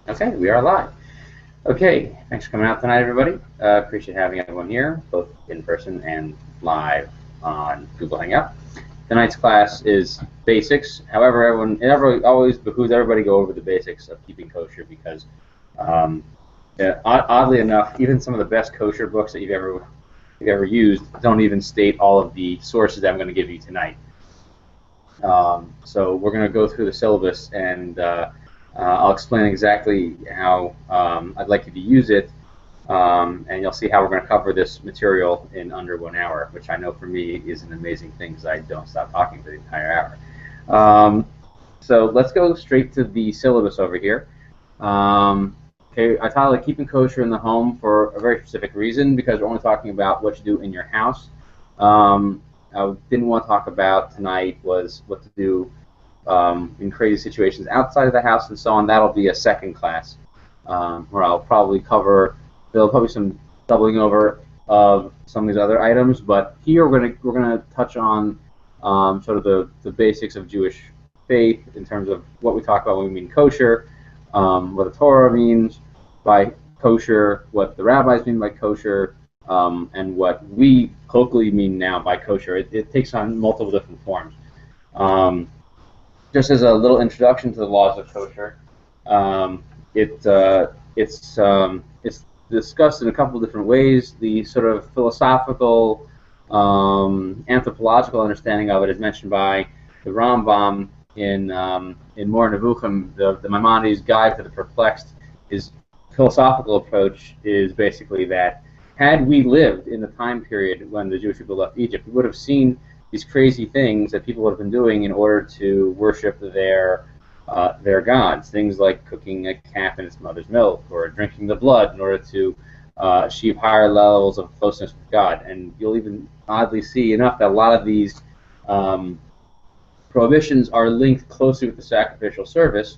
Okay, we are live. Okay, thanks for coming out tonight, everybody. Appreciate having everyone here, both in person and live on Google Hangout. Tonight's class is basics. However, it always behooves everybody to go over the basics of keeping kosher because, oddly enough, even some of the best kosher books that you've ever used don't even state all of the sources that I'm going to give you tonight. So we're going to go through the syllabus and I'll explain exactly how I'd like you to use it, and you'll see how we're going to cover this material in under 1 hour, which I know for me is an amazing thing because I don't stop talking for the entire hour. So let's go straight to the syllabus over here. Okay, I titled it Keeping Kosher in the Home for a very specific reason, because we're only talking about what you do in your house. I didn't want to talk about tonight was what to do in crazy situations outside of the house and so on. That'll be a second class where I'll probably cover. There'll probably some doubling over of some of these other items, but here we're gonna touch on sort of the basics of Jewish faith in terms of what we talk about when we mean kosher, what the Torah means by kosher, what the rabbis mean by kosher, and what we colloquially mean now by kosher. It takes on multiple different forms. Just as a little introduction to the laws of kosher, it's discussed in a couple of different ways. The sort of philosophical, anthropological understanding of it is mentioned by the Rambam in Mor Nevuchim, the Maimonides' Guide to the Perplexed. His philosophical approach is basically that had we lived in the time period when the Jewish people left Egypt, we would have seen these crazy things that people would have been doing in order to worship their gods. Things like cooking a calf in its mother's milk, or drinking the blood in order to achieve higher levels of closeness with God. And you'll even oddly see enough that a lot of these prohibitions are linked closely with the sacrificial service,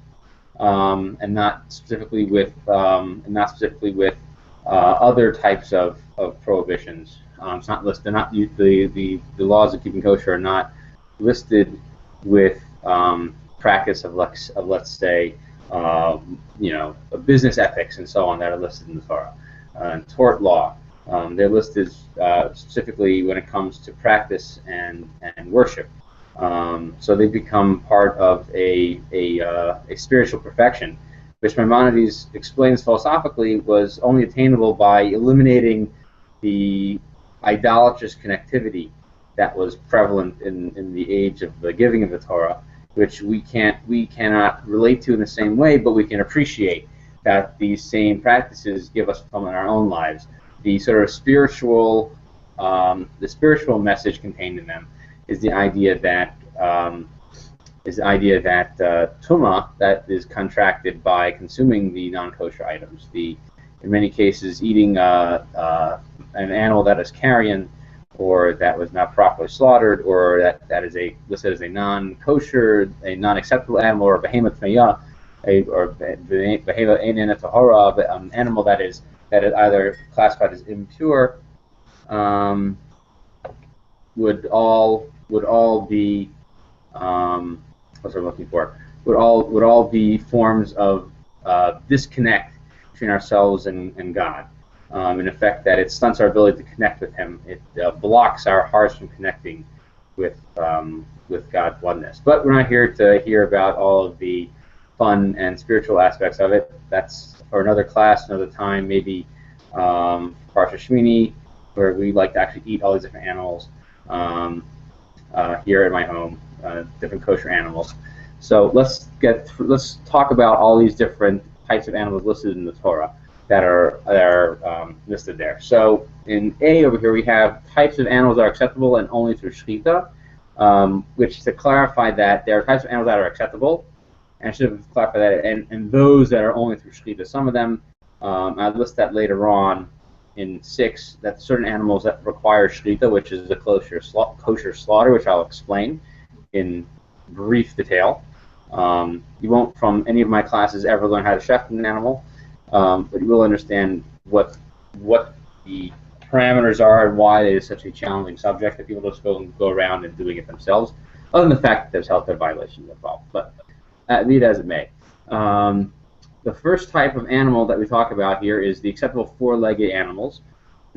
and not specifically with other types of prohibitions. It's not listed. Not the laws of keeping kosher are not listed with practice of let's say business ethics and so on that are listed in the Torah and tort law. They're listed specifically when it comes to practice and worship. So they become part of a spiritual perfection, which Maimonides explains philosophically was only attainable by eliminating the idolatrous connectivity that was prevalent in the age of the giving of the Torah, which we cannot relate to in the same way, but we can appreciate that these same practices give us from in our own lives. The sort of spiritual message contained in them is the idea that tuma that is contracted by consuming the non-kosher items. In many cases, eating an animal that is carrion, or that was not properly slaughtered, or that is listed as a non-kosher, a non-acceptable animal, or a behemoth tmeya, or behemoth einena tahora, an animal that is either classified as impure, would all be what's I'm looking for? Would all be forms of disconnect between ourselves and God. In effect, that it stunts our ability to connect with Him. It blocks our hearts from connecting with God's oneness. But we're not here to hear about all of the fun and spiritual aspects of it. That's for another class, another time, maybe Parsha Shmini, where we like to actually eat all these different animals here at my home, different kosher animals. So let's talk about all these different types of animals listed in the Torah that are listed there. So in A over here we have types of animals that are acceptable and only through shechita, which to clarify that there are types of animals that are acceptable, and I should have clarified that, and those that are only through shechita. Some of them, I'll list that later on in 6, that certain animals that require shechita, which is the kosher slaughter, which I'll explain in brief detail. You won't, from any of my classes, ever learn how to shecht an animal, but you will understand what the parameters are and why it is such a challenging subject that people just go around and doing it themselves, other than the fact that there's health violations involved. But be it as it may. The first type of animal that we talk about here is the acceptable four-legged animals.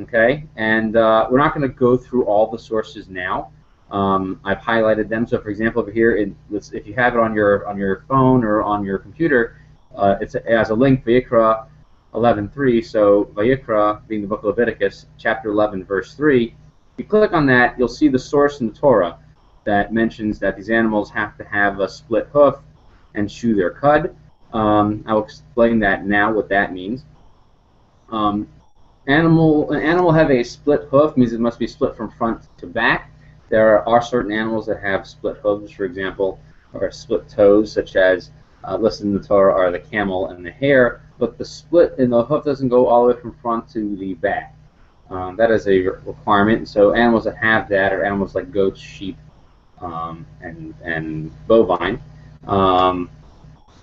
Okay, and we're not going to go through all the sources now. I've highlighted them. So, for example, over here, if you have it on your phone or on your computer, it has a link, Vayikra 11:3. So, Vayikra, being the book of Leviticus, chapter 11, verse 3. If you click on that, you'll see the source in the Torah that mentions that these animals have to have a split hoof and chew their cud. I'll explain that now, what that means. An animal have a split hoof means it must be split from front to back. There are certain animals that have split hooves, for example, or split toes, such as listed in the Torah are the camel and the hare, but the split in the hoof doesn't go all the way from front to the back. That is a requirement. So animals that have that are animals like goats, sheep, and bovine.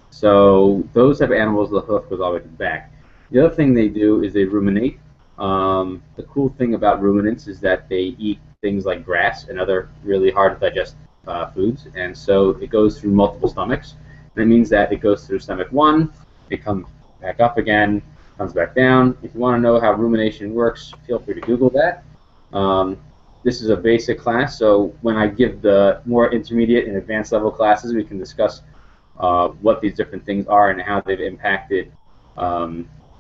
So those type of animals, the hoof goes all the way to the back. The other thing they do is they ruminate. The cool thing about ruminants is that they eat things like grass and other really hard to digest foods, and so it goes through multiple stomachs. And it means that it goes through stomach 1, it comes back up again, comes back down. If you want to know how rumination works, feel free to Google that. This is a basic class, so when I give the more intermediate and advanced level classes, we can discuss what these different things are and how they've impacted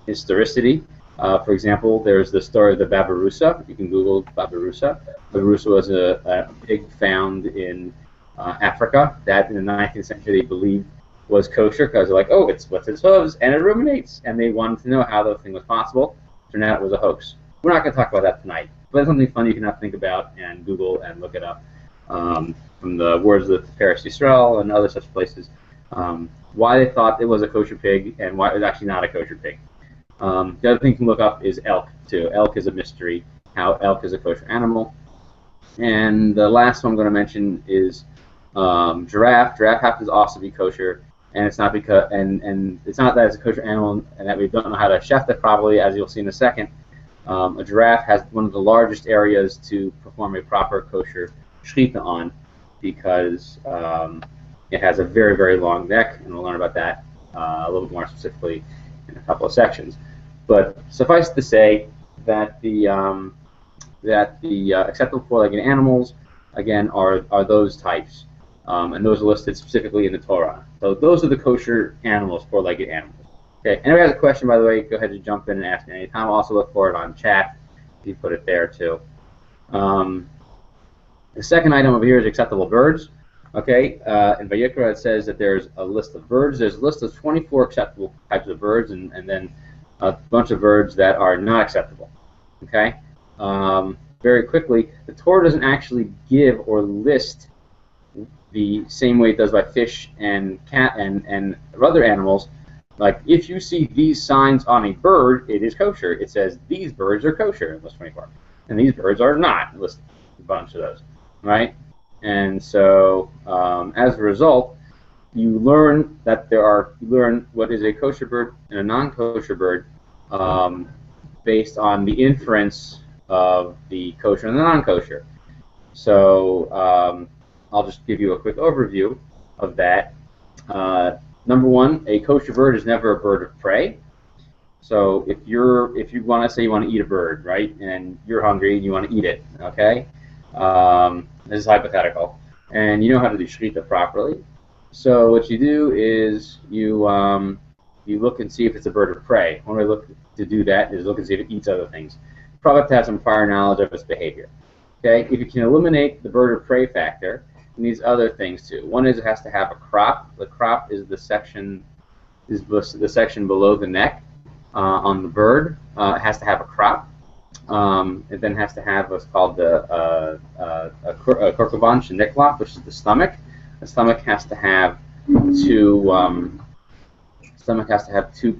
historicity. For example, there's the story of the babirusa. You can Google babirusa. Babirusa was a pig found in Africa that in the 19th century they believed was kosher because they're like, oh, it's what's its hooves and it ruminates, and they wanted to know how the thing was possible. Turned out it was a hoax. We're not going to talk about that tonight, but it's something fun you can have to think about and Google and look it up from the words of the Paris Yisrael and other such places. Why they thought it was a kosher pig and why it was actually not a kosher pig. The other thing you can look up is elk, too. Elk is a mystery, how elk is a kosher animal. And the last one I'm going to mention is giraffe. Giraffe happens to also be kosher, and it's not because and it's not that it's a kosher animal and that we don't know how to chef it properly, as you'll see in a second. A giraffe has one of the largest areas to perform a proper kosher shechita on because it has a very, very long neck, and we'll learn about that a little bit more specifically in a couple of sections. But suffice to say that the acceptable four-legged animals, again, are those types, and those are listed specifically in the Torah. So those are the kosher animals, four-legged animals. Okay. Anybody has a question, by the way, go ahead and jump in and ask me anytime. I'll also look for it on chat if you put it there too. The second item over here is acceptable birds. Okay, in Vayikra it says that there's a list of birds. There's a list of 24 acceptable types of birds, and then a bunch of birds that are not acceptable. Okay, very quickly, the Torah doesn't actually give or list the same way it does by fish and cat and other animals. Like if you see these signs on a bird, it is kosher. It says these birds are kosher in list 24, and these birds are not. List a bunch of those, right? And so, as a result, you learn that you learn what is a kosher bird and a non-kosher bird based on the inference of the kosher and the non-kosher. So, I'll just give you a quick overview of that. Number one, a kosher bird is never a bird of prey. So, if you want to say you want to eat a bird, right, and you're hungry and you want to eat it, okay. This is hypothetical, and you know how to do shechita properly. So what you do is you look and see if it's a bird of prey. One way to look to do that is look and see if it eats other things. Probably have to have some prior knowledge of its behavior. Okay, if you can eliminate the bird of prey factor, it needs other things too. One is it has to have a crop. The crop is the section below the neck on the bird. It has to have a crop. It then has to have what's called the korkovan sheniklaf, which is the stomach. The stomach has to have two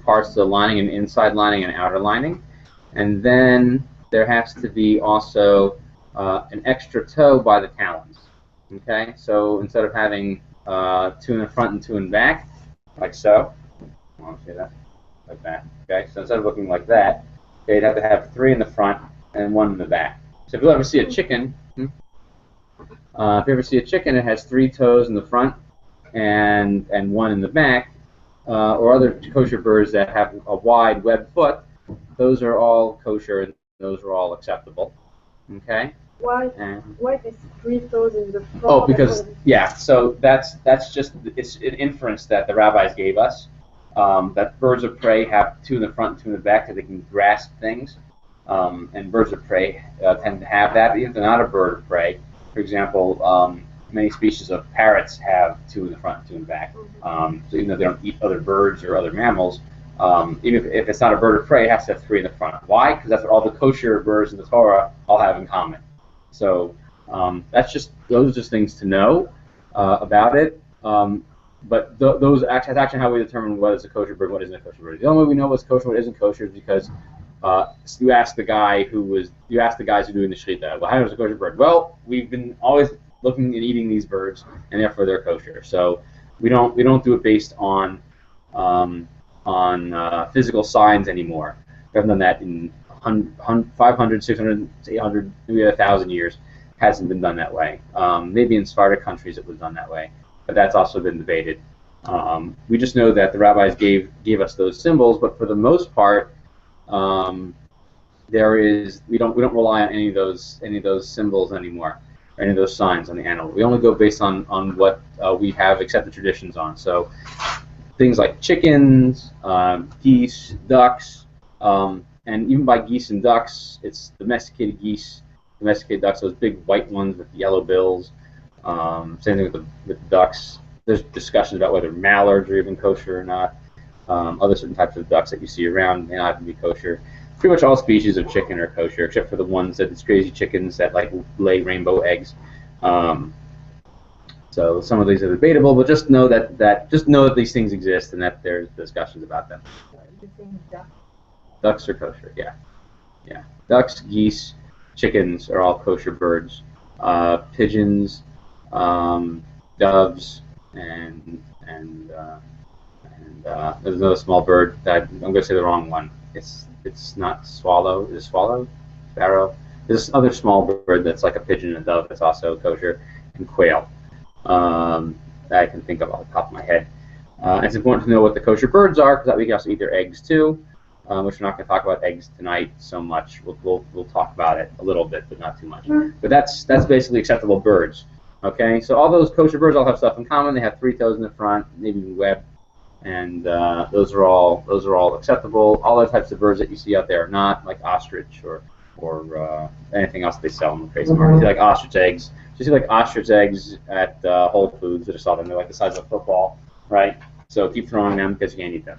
parts to the lining, an inside lining and an outer lining. And then there has to be also an extra toe by the talons. Okay, so instead of having two in the front and two in the back, like so, I want to see that, like that. Okay, so instead of looking like that, you'd have to have three in the front and one in the back. So if you ever see a chicken, it has three toes in the front and one in the back. or other kosher birds that have a wide webbed foot, those are all kosher and those are all acceptable. Okay. Why this 3 toes in the front? Oh, because so that's just it's an inference that the rabbis gave us, that birds of prey have 2 in the front and 2 in the back, that they can grasp things, and birds of prey tend to have that. Even if they're not a bird of prey, for example, many species of parrots have 2 in the front and 2 in the back. So even though they don't eat other birds or other mammals, even if it's not a bird of prey, it has to have 3 in the front. Why? Because that's what all the kosher birds in the Torah all have in common. So those are just things to know about it. But that's actually how we determine what is a kosher bird, what isn't a kosher bird. The only way we know what's kosher, what isn't kosher, is because you ask the guys who are doing the shechita. Well, how is a kosher bird? Well, we've been always looking and eating these birds, and therefore they're kosher. So we don't do it based on physical signs anymore. We haven't done that in 500, 600, 800, maybe 1,000 years. Hasn't been done that way. Maybe in Sephardic countries it was done that way, but that's also been debated. We just know that the rabbis gave us those symbols, but for the most part, we don't rely on any of those symbols anymore, or any of those signs on the animal. We only go based on what we have accepted traditions on. So things like chickens, geese, ducks. And even by geese and ducks, it's domesticated geese, domesticated ducks, those big white ones with yellow bills. Same thing with the ducks. There's discussions about whether mallards are even kosher or not. Other certain types of ducks that you see around may not even be kosher. Pretty much all species of chicken are kosher, except for the ones it's crazy chickens that like lay rainbow eggs. So some of these are debatable, but just know that these things exist and that there's discussions about them. Ducks are kosher, yeah. Ducks, geese, chickens are all kosher birds. Pigeons, doves, and there's another small bird that I'm going to say the wrong one. It's not swallow. Is it swallow? Sparrow. There's this other small bird that's like a pigeon and a dove that's also kosher, and quail. That I can think of off the top of my head. It's important to know what the kosher birds are, because we can also eat their eggs too. Which we're not going to talk about eggs tonight so much. We'll talk about it a little bit, but not too much. But that's basically acceptable birds. Okay, so all those kosher birds all have stuff in common. They have 3 toes in the front, maybe even webbed, and those are all acceptable. All the types of birds that you see out there are not, like ostrich or anything else they sell in the crazy market. You see like ostrich eggs. You see like ostrich eggs at Whole Foods. I just saw them. They're like the size of a football, right? So keep throwing them because you can't eat them.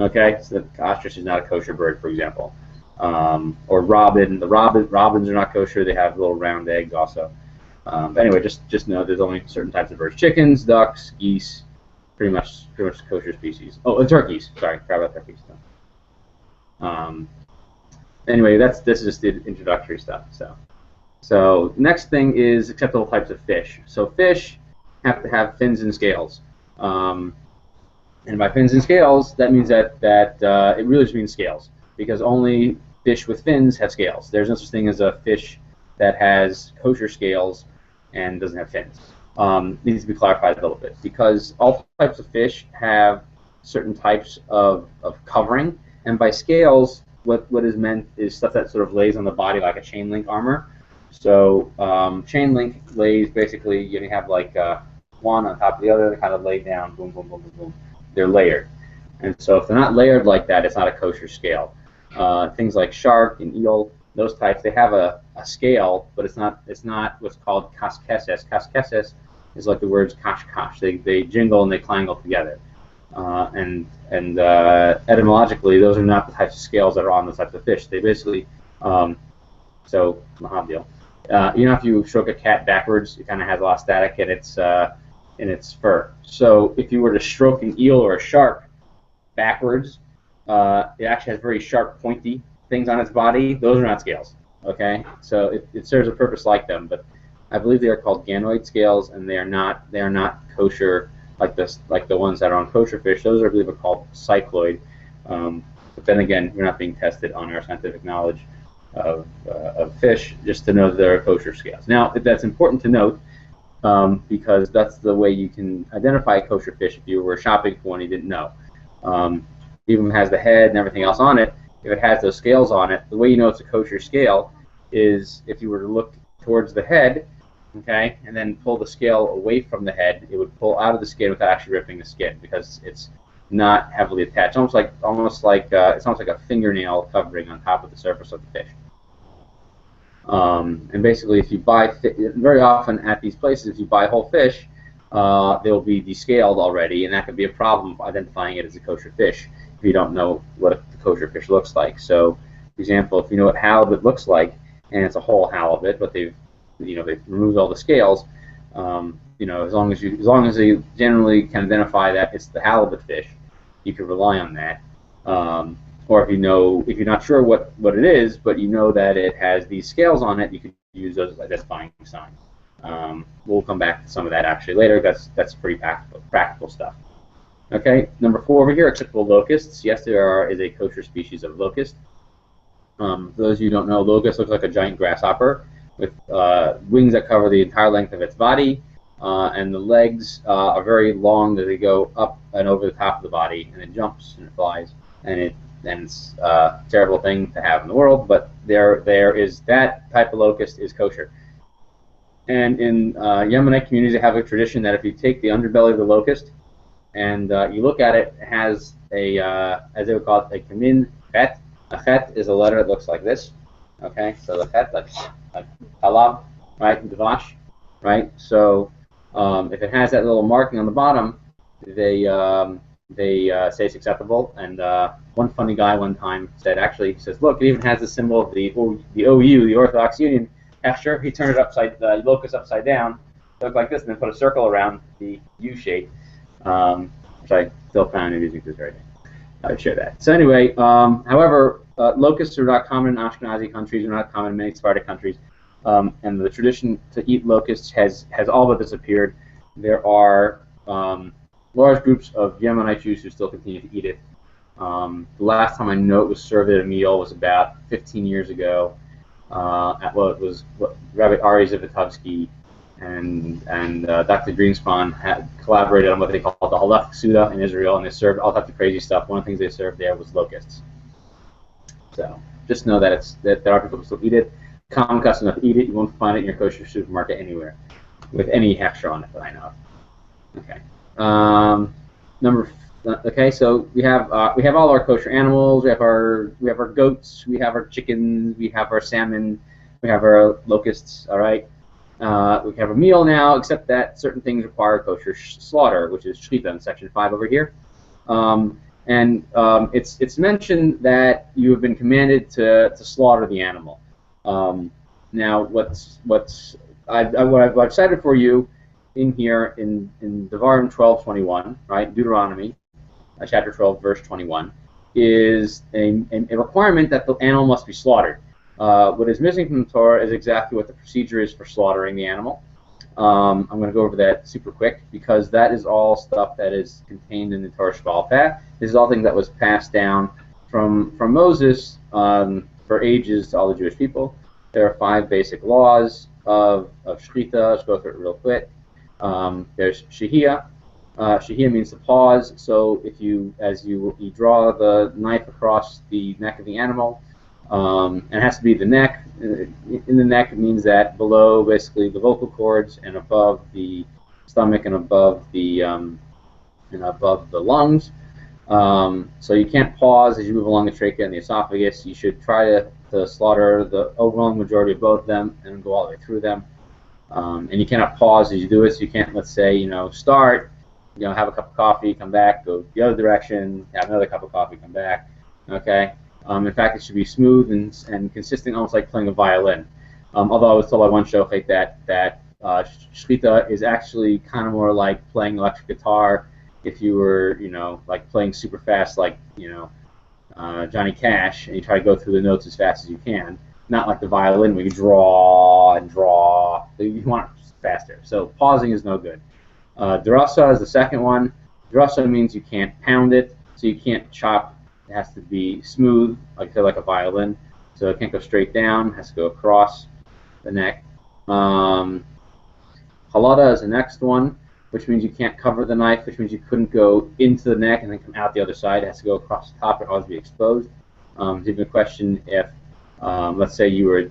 Okay, so the ostrich is not a kosher bird, for example. Or robin. Robins are not kosher. They have little round eggs also. But anyway, just know there's only certain types of birds: chickens, ducks, geese, pretty much kosher species. Oh, and turkeys. Sorry, forgot about turkeys. Anyway, this is just the introductory stuff. So next thing is acceptable types of fish. So fish have to have fins and scales. And by fins and scales, that means that it really just means scales, because only fish with fins have scales. There's no such thing as a fish that has kosher scales and doesn't have fins. Needs to be clarified a little bit, because all types of fish have certain types of covering, and by scales, what is meant is stuff that sort of lays on the body like a chain link armor. So chain link lays basically, you have like one on top of the other, they kind of lay down, boom, boom, boom, boom, boom. They're layered, and so if they're not layered like that, it's not a kosher scale. Things like shark and eel, those types, they have a scale, but it's not what's called kaskeses. Kaskeses is like the words kash kash. They jingle and they clangle together, and etymologically, those are not the types of scales that are on those types of fish. They basically so mahabdil. If you stroke a cat backwards, it kind of has a lot of static in its fur. So if you were to stroke an eel or a shark backwards, it actually has very sharp, pointy things on its body. Those are not scales. Okay, so it serves a purpose like them, but I believe they are called ganoid scales, and they are not kosher like the ones that are on kosher fish. Those I believe are called cycloid. But then again, we're not being tested on our scientific knowledge of fish, just to know that there are kosher scales. Now, that's important to note. Because that's the way you can identify a kosher fish if you were shopping for one and you didn't know. even has the head and everything else on it, if it has those scales on it, the way you know it's a kosher scale is if you were to look towards the head, okay, and then pull the scale away from the head, it would pull out of the skin without actually ripping the skin because it's not heavily attached. It's almost like a fingernail covering on top of the surface of the fish. And basically, if you buy very often at these places, if you buy whole fish, they'll be descaled already, and that could be a problem of identifying it as a kosher fish if you don't know what the kosher fish looks like. So, for example, if you know what halibut looks like, and it's a whole halibut, but they've removed all the scales, as long as they generally can identify that it's the halibut fish, you can rely on that. Or if you're not sure what it is, but you know that it has these scales on it, you could use those as identifying signs. We'll come back to some of that actually later. That's pretty practical stuff. Okay, number 4 over here, acceptable locusts. Yes, there is a kosher species of locust. For those of you who don't know, locust looks like a giant grasshopper with wings that cover the entire length of its body, and the legs are very long that they go up and over the top of the body, and it jumps and it flies, and it's a terrible thing to have in the world, but there is that type of locust is kosher. And in Yemenite communities, they have a tradition that if you take the underbelly of the locust and you look at it, it has as they would call it, a kamin chet. A chet is a letter that looks like this. Okay, so the chet, like halab, right, dvash, right. So if it has that little marking on the bottom, they say it's acceptable. And one funny guy one time said, actually, he says, look, it even has the symbol of the OU, the Orthodox Union. After he turned it the locust upside down, it looked like this, and then put a circle around the U shape, which I still found amusing to this very day. I would share that. So anyway, however, locusts are not common in Ashkenazi countries, they're not common in many Sephardic countries, and the tradition to eat locusts has all but disappeared. There are large groups of Yemenite Jews who still continue to eat it. The last time I know it was served at a meal was about 15 years ago. At what Rabbi Ari Zivotofsky and Dr. Greenspan had collaborated on what they called the Halach Suda in Israel, and they served all types of crazy stuff. One of the things they served there was locusts. So just know that there are people who still eat it. Common custom to eat it. You won't find it in your kosher supermarket anywhere with any hechsher on it that I know of. Okay. Okay, so we have all our kosher animals. We have our goats. We have our chickens. We have our salmon. We have our locusts. All right. We have a meal now, except that certain things require kosher slaughter, which is shechita in section 5 over here. It's mentioned that you have been commanded to slaughter the animal. Now, what I've cited for you in here in Devarim 12:21, right, Deuteronomy, chapter 12, verse 21, is a requirement that the animal must be slaughtered. What is missing from the Torah is exactly what the procedure is for slaughtering the animal. I'm going to go over that super quick because that is all stuff that is contained in the Torah Sheba'al Peh. This is all things that was passed down from Moses for ages to all the Jewish people. There are 5 basic laws of shechita. Let's go through it real quick. There's shehiyah. Shehiyah means to pause. So if as you draw the knife across the neck of the animal, and it has to be the neck. In the neck, it means that below basically the vocal cords and above the stomach and above the lungs. So you can't pause as you move along the trachea and the esophagus. You should try to slaughter the overwhelming majority of both of them and go all the way through them. And you cannot pause as you do it. So you can't, let's say, start, have a cup of coffee, come back, go the other direction, have another cup of coffee, come back. Okay. In fact, it should be smooth and consistent, almost like playing a violin. Although I was told by one shochet that shechita is actually kind of more like playing electric guitar. If you were, like playing super fast, like Johnny Cash, and you try to go through the notes as fast as you can, not like the violin where you draw and draw. You want it faster. So pausing is no good. Drasa is the second one. Drasa means you can't pound it, so you can't chop. It has to be smooth, like a violin. So it can't go straight down. It has to go across the neck. Halada is the next one. which means you can't cover the knife, which means you couldn't go into the neck and then come out the other side. It has to go across the top. It always be exposed. There's even a question if, let's say you're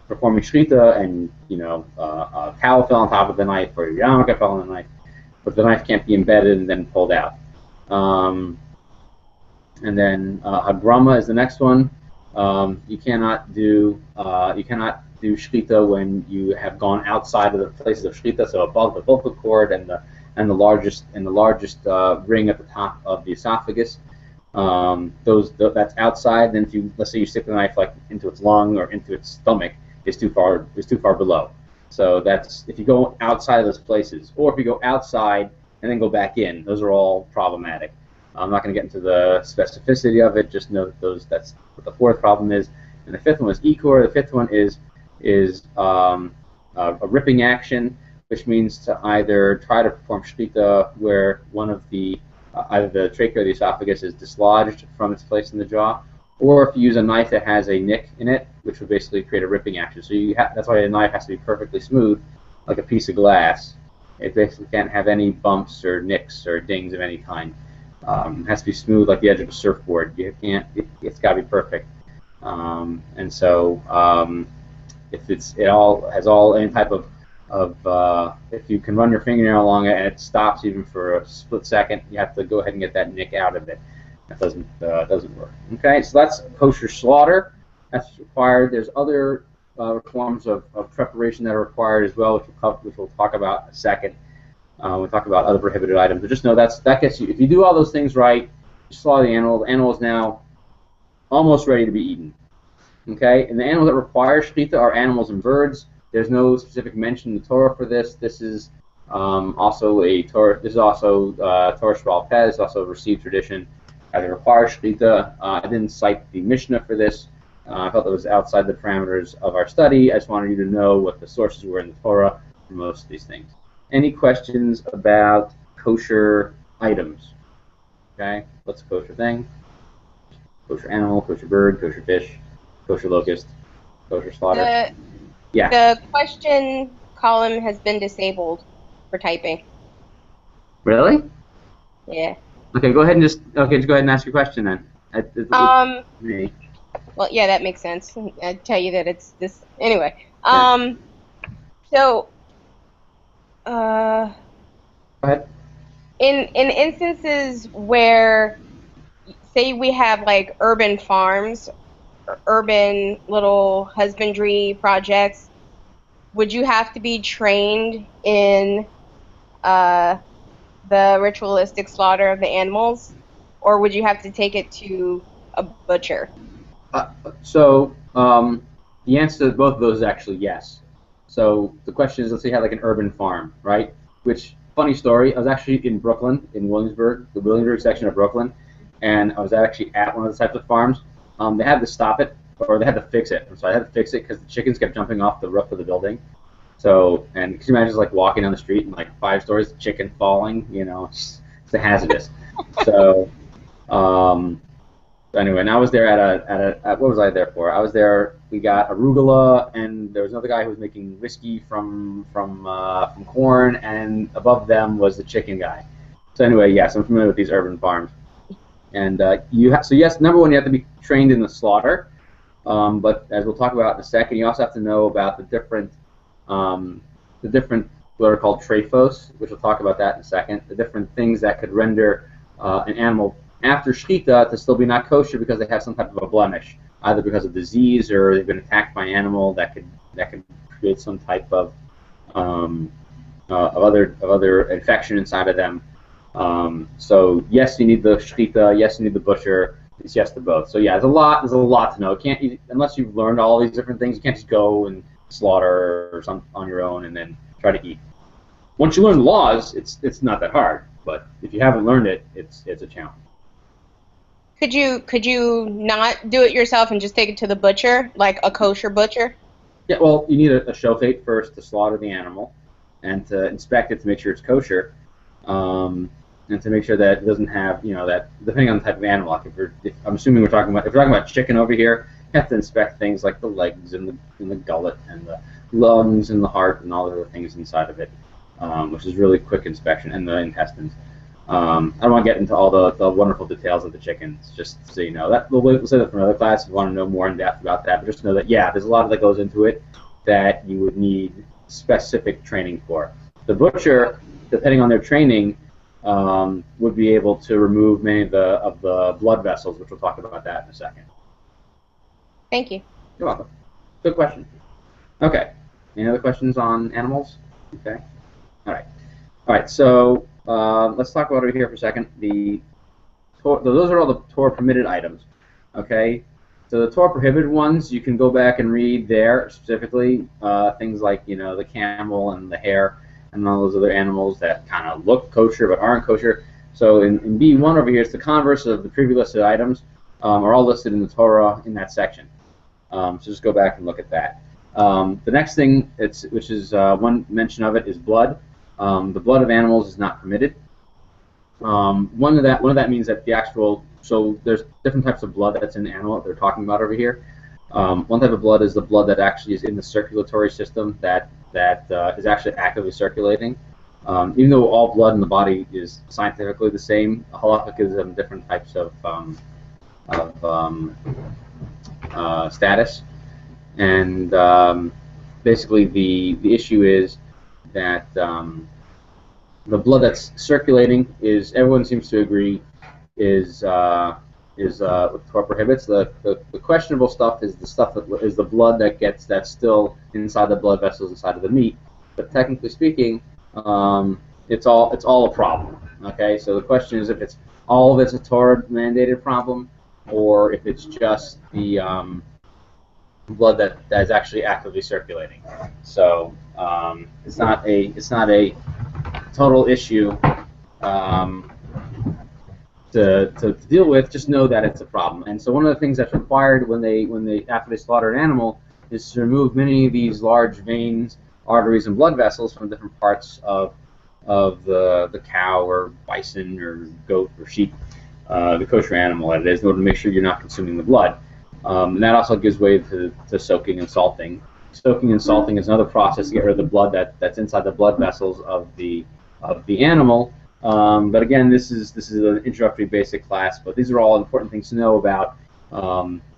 performing shechita and a towel fell on top of the knife or your yarmulke fell on the knife, but the knife can't be embedded and then pulled out. And then hagrama is the next one. You cannot do shechita when you have gone outside of the places of shechita, so above the vocal cord and the largest ring at the top of the esophagus. That's outside. Then if let's say you stick the knife like into its lung or into its stomach, is too far below. So that's if you go outside of those places, or if you go outside and then go back in. Those are all problematic. I'm not going to get into the specificity of it. Just know that that's what the fourth problem is. And the fifth one is ikor. The fifth one is a ripping action, which means to either try to perform shechita where one of the either the trachea or the esophagus is dislodged from its place in the jaw, or if you use a knife that has a nick in it, which would basically create a ripping action. So that's why a knife has to be perfectly smooth, like a piece of glass. It basically can't have any bumps or nicks or dings of any kind. It has to be smooth like the edge of a surfboard. You can't. It's got to be perfect. And so if it all has any type of if you can run your fingernail along it and it stops even for a split second, you have to go ahead and get that nick out of it. That doesn't work. Okay, so that's kosher slaughter. That's required. There's other forms of preparation that are required as well, which we'll talk about in a second. We'll talk about other prohibited items. But just know that gets you. If you do all those things right, you slaughter the animal. The animal is now almost ready to be eaten. Okay, and the animals that require shechita are animals and birds. There's no specific mention in the Torah for this. This is also a Torah. This is also Torah Sheba'al Peh. It's also a received tradition. It requires shechita. I didn't cite the Mishnah for this. I felt it was outside the parameters of our study. I just wanted you to know what the sources were in the Torah for most of these things. Any questions about kosher items? Okay, what's a kosher thing? Kosher animal, kosher bird, kosher fish, kosher locust, kosher slaughter. Yeah. The question column has been disabled for typing. Really? Yeah. Okay, just go ahead and ask your question then. Well, yeah, that makes sense. I tell you that it's this anyway. So. Go ahead. In instances where, say, we have like urban farms, urban little husbandry projects, would you have to be trained in the ritualistic slaughter of the animals, or would you have to take it to a butcher? The answer to both of those is actually yes. So the question is, let's say you have like an urban farm, right? Which, funny story, I was actually in Brooklyn, in Williamsburg, the Williamsburg section of Brooklyn, and I was actually at one of the types of farms. They had to stop it, or they had to fix it. So I had to fix it because the chickens kept jumping off the roof of the building. So, and could you imagine just like walking down the street and like 5 stories, chicken falling, it's hazardous. So, anyway, and I was there at what was I there for? I was there. We got arugula, and there was another guy who was making whiskey from corn, and above them was the chicken guy. So anyway, yes, I'm familiar with these urban farms. And so yes, number one, you have to be trained in the slaughter. But as we'll talk about in a second, you also have to know about the different what are called trephos, which we'll talk about that in a second. The different things that could render an animal after shechita to still be not kosher because they have some type of a blemish, either because of disease or they've been attacked by an animal that could create some type of other infection inside of them. So yes, you need the shechita. Yes, you need the butcher. It's yes to both. So yeah, there's a lot to know. Unless you've learned all these different things, you can't just go and slaughter or some on your own and then try to eat. Once you learn the laws, it's not that hard. But if you haven't learned it, it's a challenge. Could you not do it yourself and just take it to the butcher, like a kosher butcher? Yeah, well, you need a shofet first to slaughter the animal and to inspect it to make sure it's kosher, and to make sure that it doesn't have, that depending on the type of animal. Like if I'm assuming if we're talking about chicken over here, you have to inspect things like the legs and the gullet and the lungs and the heart and all the other things inside of it. which is really quick inspection, and the intestines. I don't want to get into all the wonderful details of the chickens, just so you know. We'll say that for another class if you want to know more in depth about that, but just know that, yeah, there's a lot that goes into it that you would need specific training for. The butcher, depending on their training, would be able to remove many of the blood vessels, which we'll talk about that in a second. Thank you. You're welcome. Good question. Okay. Any other questions on animals? Okay. All right. All right. So let's talk about it here for a second. Those are all the Torah permitted items. Okay. So the Torah prohibited ones, you can go back and read there specifically things like the camel and the hare and all those other animals that kind of look kosher but aren't kosher. So in B1 over here, it's the converse of the previously listed items are all listed in the Torah in that section. So just go back and look at that. The next thing, which is one mention of it, is blood. The blood of animals is not permitted. One of that means that the actual, so there's different types of blood that's in the animal that they're talking about over here. One type of blood is the blood that actually is in the circulatory system that is actually actively circulating. Even though all blood in the body is scientifically the same, halakha gives them different types of status. And basically the issue is that the blood that's circulating is, everyone seems to agree, is what Torah prohibits. The questionable stuff is the stuff that is the blood that's still inside the blood vessels inside of the meat. But technically speaking, it's all a problem. Okay, so the question is if it's all of it's a Torah mandated problem, or if it's just the blood that is actually actively circulating. So it's not a total issue to deal with. Just know that it's a problem. And so one of the things that's required when they after they slaughter an animal is to remove many of these large veins, arteries, and blood vessels from different parts of the cow or bison or goat or sheep, the kosher animal that it is, in order to make sure you're not consuming the blood. And that also gives way to soaking and salting. Soaking and salting is another process to get rid of the blood that's inside the blood vessels of the animal. But again, this is an introductory basic class, but these are all important things to know about.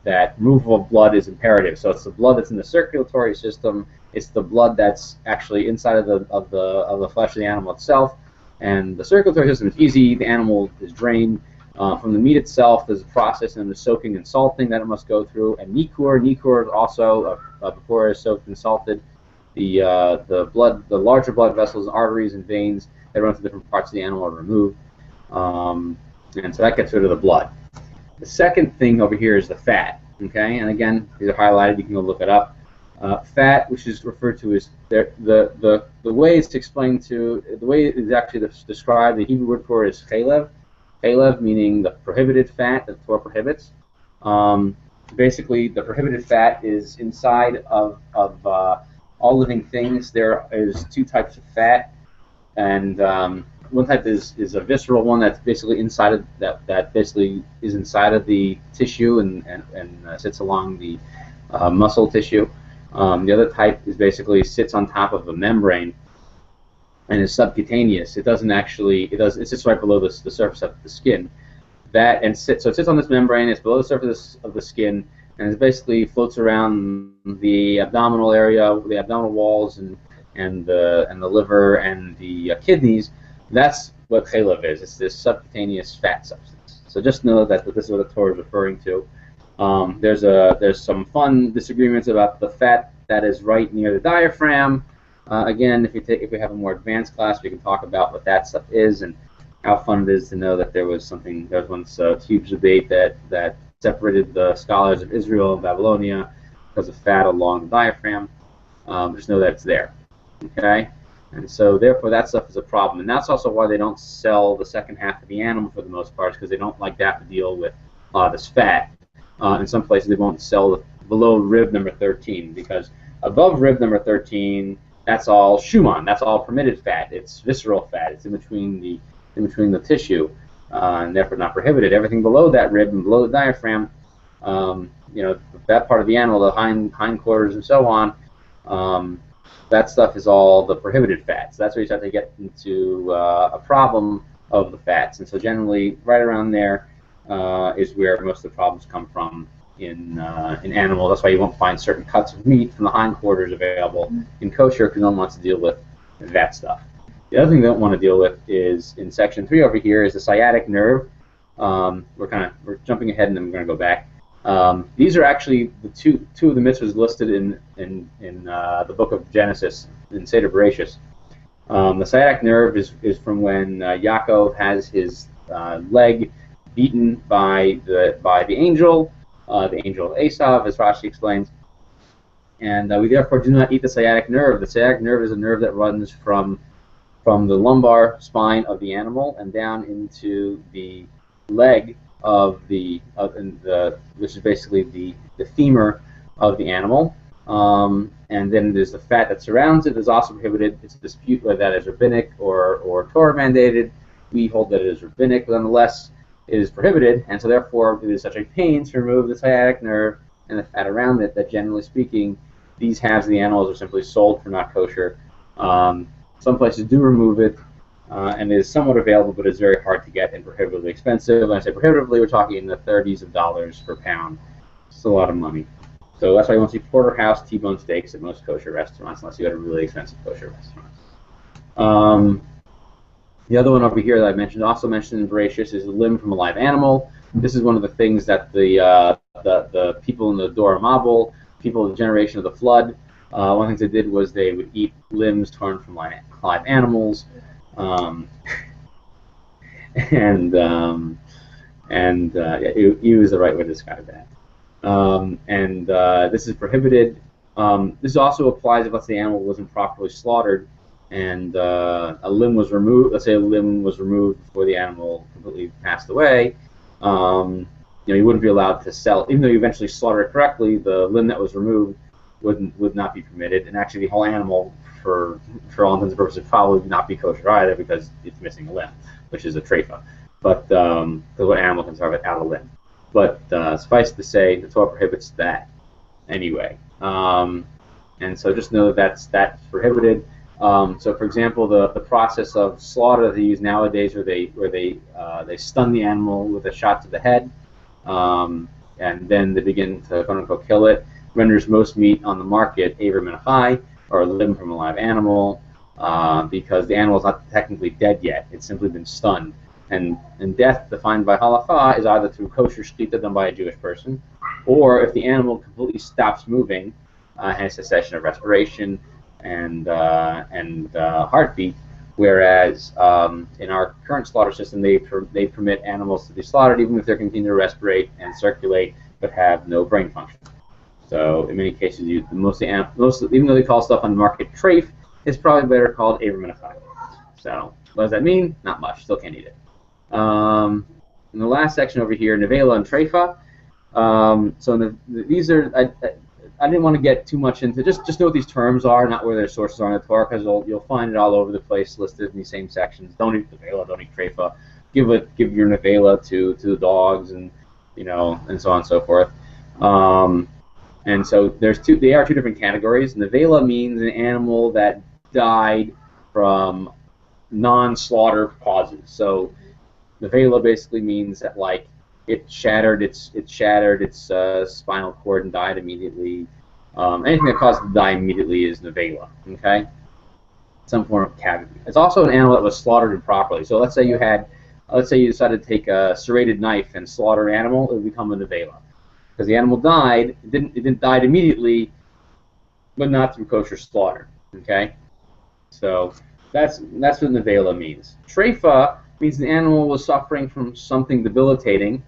That removal of blood is imperative. So it's the blood that's in the circulatory system. It's the blood that's actually inside of the flesh of the animal itself. And the circulatory system is easy. The animal is drained. From the meat itself, there's a process in the soaking and salting that it must go through. And nikur is also, before it's soaked and salted, the larger blood vessels, arteries, and veins that run through different parts of the animal are removed. And so that gets rid of the blood. The second thing over here is the fat. Okay, and again, these are highlighted. You can go look it up. Fat, which is referred to as the way it's explained to, the way it is actually described, the Hebrew word for it is chalev. Chalev meaning the prohibited fat that the Torah prohibits. Basically, the prohibited fat is inside of all living things. There is two types of fat, and one type is a visceral one that's basically inside of that basically is inside of the tissue and sits along the muscle tissue. The other type is basically sits on top of a membrane and is subcutaneous. It doesn't actually, it sits right below the surface of the skin. So it sits on this membrane, it's below the surface of the skin, and it basically floats around the abdominal area, the abdominal walls, and the liver and the kidneys. That's what chalev is. It's this subcutaneous fat substance. So just know that this is what the Torah is referring to. There's some fun disagreements about the fat that is right near the diaphragm. Again, if we have a more advanced class, we can talk about what that stuff is and how fun it is to know that there was once a huge debate that separated the scholars of Israel and Babylonia because of fat along the diaphragm. Just know that it's there. Okay? And so therefore that stuff is a problem. And that's also why they don't sell the second half of the animal for the most part, because they don't like to have to deal with this fat. In some places they won't sell below rib number 13, because above rib number 13, that's all shuman, that's all permitted fat. It's visceral fat. It's in between the tissue, and therefore not prohibited. Everything below that rib and below the diaphragm, that part of the animal, the hindquarters and so on, That stuff is all the prohibited fats. That's where you start to get into a problem of the fats. And so generally, right around there is where most of the problems come from in animals. That's why you won't find certain cuts of meat from the hindquarters available in kosher, because no one wants to deal with that stuff. The other thing they don't want to deal with is in section 3 over here is the sciatic nerve. We're jumping ahead and then we're going to go back. These are actually the two of the mitzvahs listed in the book of Genesis in Seder Bereshis. The sciatic nerve is from when Yaakov has his leg beaten by the angel of Esav, as Rashi explains. And we therefore do not eat the sciatic nerve. The sciatic nerve is a nerve that runs from the lumbar spine of the animal and down into the leg which is basically the femur of the animal. And then there's the fat that surrounds it is also prohibited. It's a dispute whether that is rabbinic or Torah mandated. We hold that it is rabbinic, but nonetheless it is prohibited, and so therefore it is such a pain to remove the sciatic nerve and the fat around it that, generally speaking, these halves of the animals are simply sold for not kosher. Some places do remove it, and it is somewhat available, but it's very hard to get and prohibitively expensive. When I say prohibitively, we're talking in the 30s of dollars per pound. It's a lot of money. So that's why you won't see porterhouse T-bone steaks at most kosher restaurants, unless you go to really expensive kosher restaurants. The other one over here that I also mentioned in Bereshis, is a limb from a live animal. This is one of the things that the people in the Dor Mabul, people of the generation of the flood, one of the things they did was they would eat limbs torn from live animals. He was the right way to describe that. This is prohibited. This also applies if, let's say, the animal wasn't properly slaughtered and a limb was removed. Let's say a limb was removed before the animal completely passed away. You wouldn't be allowed to sell it. Even though you eventually slaughter it correctly, the limb that was removed would not be permitted, and actually the whole animal, for all intents and purposes, probably would not be kosher either because it's missing a limb, which is a treifa. But because what animal can starve without a limb? But suffice to say, the Torah prohibits that anyway. And so just know that that's prohibited. So, for example, the process of slaughter that they use nowadays, where they stun the animal with a shot to the head, and then they begin to quote unquote kill it, renders most meat on the market aver min chai, or a limb from a live animal, because the animal is not technically dead yet; it's simply been stunned. And death, defined by halacha, is either through kosher shechita done by a Jewish person, or if the animal completely stops moving, has cessation of respiration and heartbeat. Whereas in our current slaughter system, they permit animals to be slaughtered even if they continue to respirate and circulate but have no brain function. So in many cases, even though they call stuff on the market treif, it's probably better called aver min chai. So what does that mean? Not much. Still can't eat it. In the last section over here, nevela and treifa. These are. I didn't want to get too much into just know what these terms are, not where their sources are in the Torah, because you'll find it all over the place listed in these same sections. Don't eat nevela, don't eat treifa. Give your nevela to the dogs, and and so on and so forth. And so they are two different categories. Nevela means an animal that died from non-slaughter causes. So nevela basically means that it shattered its spinal cord and died immediately. Anything that caused it to die immediately is nevela. Okay, some form of cavity. It's also an animal that was slaughtered improperly. So let's say you decided to take a serrated knife and slaughter an animal, it would become a nevela, because the animal died. It didn't die immediately, but not through kosher slaughter. Okay, so that's what nevela means. Treifa means the animal was suffering from something debilitating.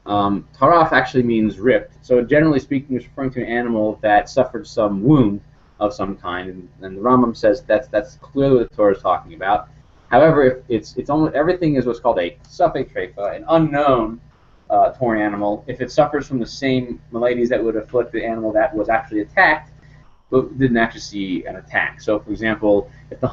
Taraf actually means ripped. So generally speaking, it's referring to an animal that suffered some wound of some kind, and the Rambam says that's clearly what the Torah is talking about. However, if it's almost everything is what's called a safek treifa, an unknown torn animal. If it suffers from the same maladies that would afflict the animal that was actually attacked, but didn't actually see an attack. So, for example, if the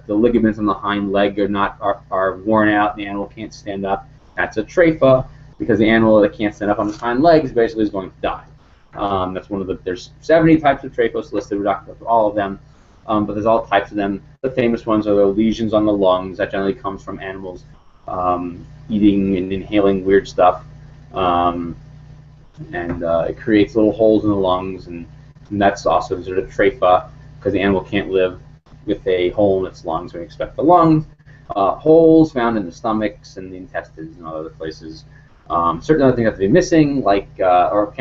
ligaments on the hind leg are worn out, and the animal can't stand up, that's a treifa, because the animal that can't stand up on its hind legs basically is going to die. That's one of the. There's 70 types of trephos listed. We're not going to go through all of them, but there's all types of them. The famous ones are the lesions on the lungs. That generally comes from animals eating and inhaling weird stuff, and it creates little holes in the lungs, and that's also considered a tropha because the animal can't live with a hole in its lungs. We expect the lungs. Holes found in the stomachs and the intestines and all other places. Certain other things have to be missing, like or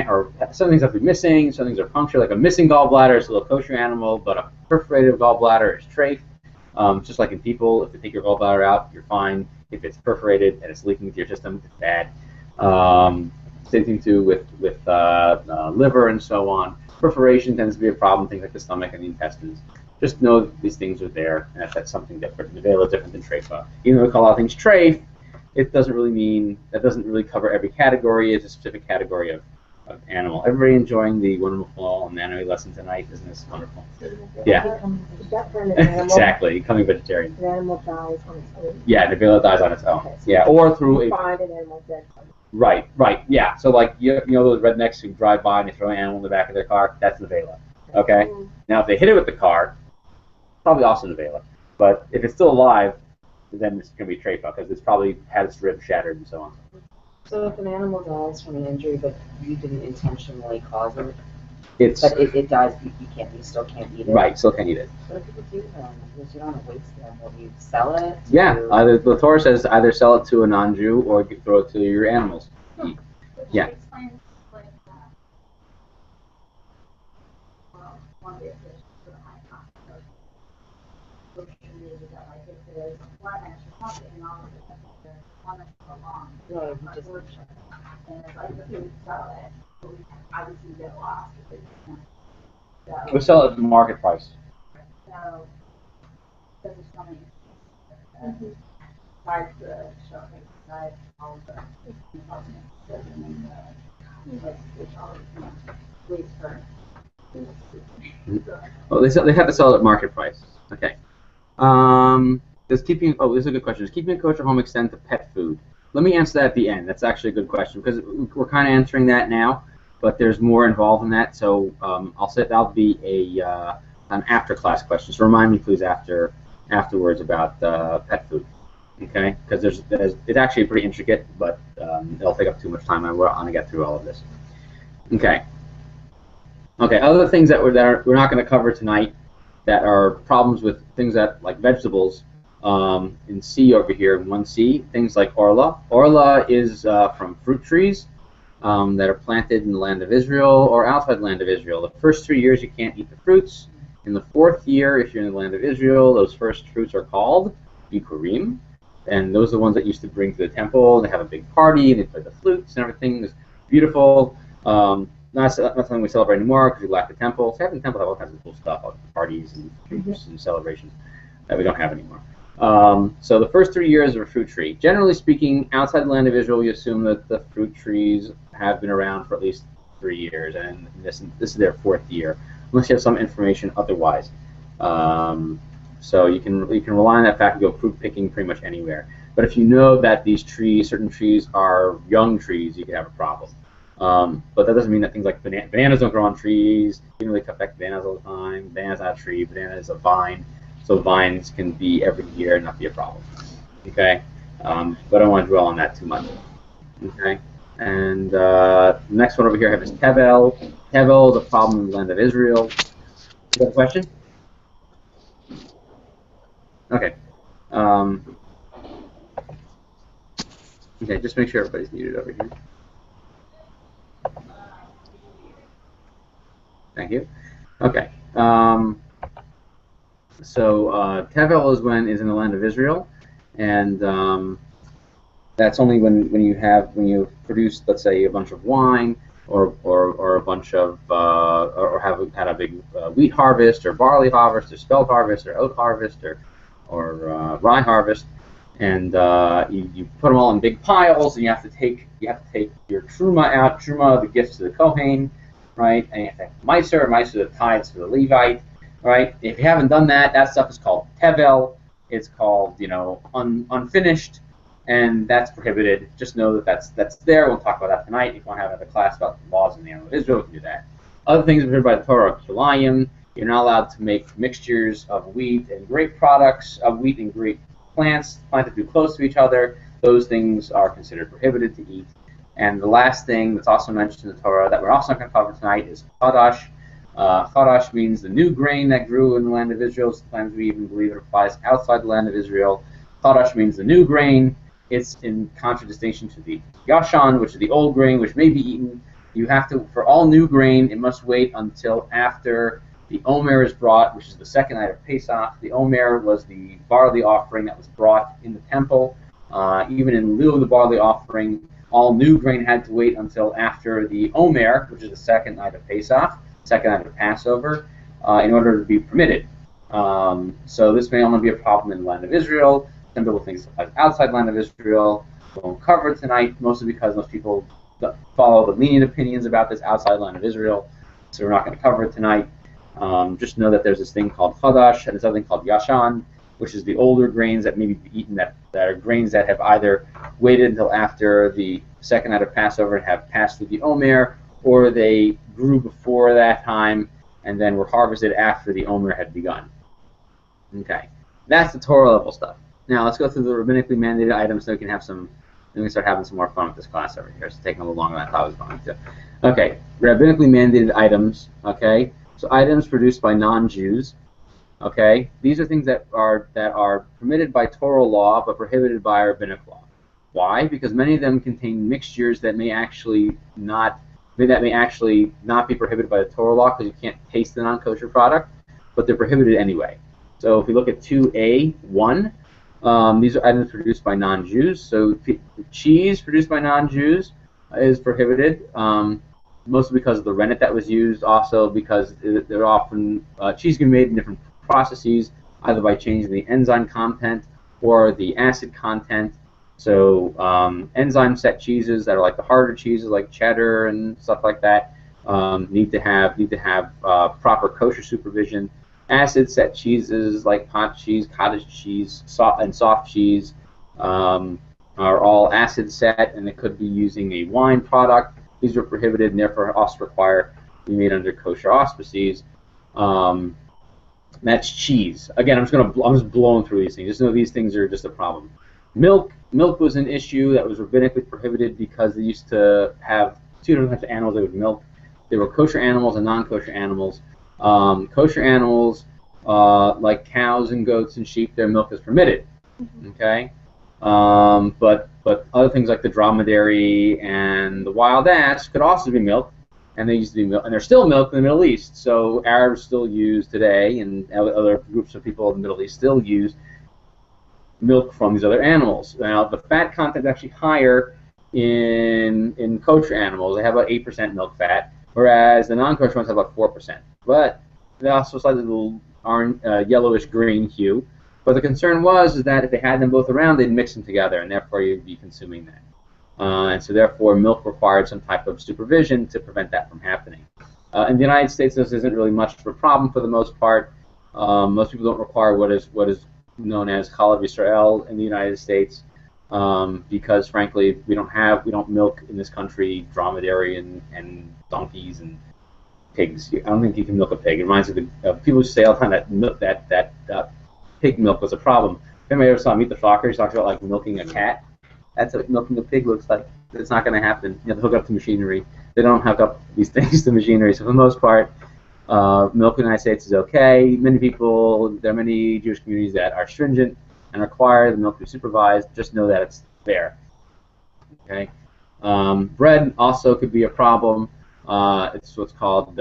some things have to be missing. Some things are punctured, like a missing gallbladder is still a kosher animal, but a perforated gallbladder is treif. Just like in people, if they take your gallbladder out, you're fine. If it's perforated and it's leaking into your system, it's bad. Same thing too with liver and so on. Perforation tends to be a problem. Things like the stomach and the intestines. Just know that these things are there, and that's something different. Nevela is different than treifa. Even though we call a lot of things treif, it doesn't really mean, that doesn't really cover every category. It's a specific category of animal. Everybody enjoying the wonderful anatomy lesson tonight? Isn't this wonderful? Yeah. Is that for an animal? Exactly. Becoming vegetarian. An animal dies on its own. Yeah, the nevela dies on its own. Okay, so Yeah, or through you a... find an animal dead. Right, yeah. So like, you know those rednecks who drive by and they throw an animal in the back of their car? That's nevela. Okay? Now if they hit it with the car, probably also nevela. But if it's still alive, then it's going to be treifa because it's probably had its ribs shattered and so on. So if an animal dies from an injury, but you didn't intentionally cause it, It's but it dies, you still can't eat it. right, still can't eat it. What do people do then? Because you don't want to waste the animal. Do you sell it? Yeah, either the Torah says either sell it to a non-Jew or throw it to your animals. Eat. Yeah. No, you just We sell it at the market price. Well, they have to sell it at market price. Okay. Does keeping this is a good question. Does keeping a kosher home extend to pet food? Let me answer that at the end. That's actually a good question because we're kind of answering that now, but there's more involved in that. So I'll say that'll be an after class question. So remind me please afterwards about pet food. Okay? Because it's actually pretty intricate, but it'll take up too much time. And we're going to get through all of this. Okay. Okay. Other things that we're not going to cover tonight that are problems with things that like vegetables. In C over here in 1C, things like orla. Orla is from fruit trees that are planted in the land of Israel or outside the land of Israel. The first 3 years you can't eat the fruits. In the 4th year, if you're in the land of Israel, those first fruits are called bikurim, and those are the ones that used to bring to the temple. They have a big party, they play the flutes and everything. It's beautiful. Not something we celebrate anymore because we lack the temple. So having the temple have all kinds of cool stuff, like parties and fruits and celebrations that we don't have anymore. So the first 3 years of a fruit tree. Generally speaking, outside the land of Israel, we assume that the fruit trees have been around for at least 3 years, and this is their 4th year, unless you have some information otherwise. So you can rely on that fact and go fruit picking pretty much anywhere. But if you know that these trees, certain trees, are young trees, you can have a problem. But that doesn't mean that things like bananas don't grow on trees. You can really cut back bananas all the time. Bananas not a tree. Banana is a vine. So vines can be every year and not be a problem. Okay? But I don't want to dwell on that too much. Okay? And the next one over here I have is tevel. Tevel is a problem in the land of Israel. You got a question? Okay. Okay, just make sure everybody's muted over here. Thank you. Okay. So tevel is when is in the land of Israel, and that's only when you produce, let's say, a bunch of wine, or a bunch of or have had a big wheat harvest, or barley harvest, or spelt harvest, or oat harvest, or rye harvest, and you put them all in big piles, and you have to take your truma out, truma, the gifts to the Kohen, right, and you have to have meiser the tithes for the Levite. Right? If you haven't done that, that stuff is called tevel. It's called, unfinished. and that's prohibited. Just know that that's there. We'll talk about that tonight. If you want to have another class about the laws in the animal of Israel, we can do that. Other things prohibited by the Torah are kilayim. You're not allowed to make mixtures of wheat and grape products, of wheat and grape plants planted too close to each other. Those things are considered prohibited to eat. And the last thing that's also mentioned in the Torah that we're also not going to cover tonight is chadash. Chadash means the new grain that grew in the land of Israel. Sometimes we even believe it applies outside the land of Israel. Chadash means the new grain. It's in contradistinction to the yashan, which is the old grain, which may be eaten. You have to, for all new grain, it must wait until after the omer is brought, which is the second night of Pesach. The omer was the barley offering that was brought in the temple. Even in lieu of the barley offering, all new grain had to wait until after the omer, which is the second night of Pesach, second night of Passover, in order to be permitted. So this may only be a problem in the land of Israel. Some people think it applies outside the land of Israel. We won't cover it tonight, mostly because most people follow the lenient opinions about this outside the land of Israel. So we're not going to cover it tonight. Just know that there's this thing called chadash, and there's something called yashan, which is the older grains that may be eaten that are grains that have either waited until after the second night of Passover and have passed through the omer, or they grew before that time and then were harvested after the omer had begun. Okay, that's the Torah level stuff. Now let's go through the rabbinically mandated items so we can have some. We can start having some more fun with this class over here. It's taking a little longer than I thought it was going to. Okay, rabbinically mandated items. Okay, so items produced by non-Jews. Okay, these are things that are permitted by Torah law but prohibited by rabbinic law. Why? Because many of them contain mixtures that may actually not be prohibited by the Torah law because you can't taste the non-kosher product, but they're prohibited anyway. So if we look at 2A1, these are items produced by non-Jews. So cheese produced by non-Jews is prohibited, mostly because of the rennet that was used, also because they're often cheese can be made in different processes, either by changing the enzyme content or the acid content. So enzyme set cheeses that are like the harder cheeses, like cheddar and stuff like that, need to have proper kosher supervision. Acid set cheeses like pot cheese, cottage cheese, and soft cheese are all acid set, and it could be using a wine product. These are prohibited and therefore also require to be made under kosher auspices. That's cheese. Again, I'm just blowing through these things. Just know these things are just a problem. Milk was an issue that was rabbinically prohibited because they used to have two different types of animals they would milk. There were kosher animals and non-kosher animals. Kosher animals, like cows and goats and sheep, their milk is permitted. Okay, but other things like the dromedary and the wild ass could also be milked, and they used to be milked, and they're still milked in the Middle East. So Arabs still use today, and other groups of people in the Middle East still use milk from these other animals. Now the fat content is actually higher in kosher animals. They have about 8% milk fat, whereas the non-kosher ones have about 4%. But they also slightly little orange, yellowish green hue. But the concern was that if they had them both around, they'd mix them together, and therefore you'd be consuming that. And so therefore milk required some type of supervision to prevent that from happening. In the United States, this isn't really much of a problem for the most part. Most people don't require what is known as Chalav Yisrael in the United States, because frankly we don't milk in this country dromedary and donkeys and pigs. I don't think you can milk a pig. It reminds me of people who say all the time that pig milk was a problem. If anybody ever saw Meet the Fockers, he talks about like milking a cat. That's what milking a pig looks like. It's not going to happen. You have to hook up to machinery. They don't hook up these things to machinery. So for the most part, milk in the United States is okay. There are many Jewish communities that are stringent and require the milk to be supervised. Just know that it's there. Okay. Bread also could be a problem. It's what's called,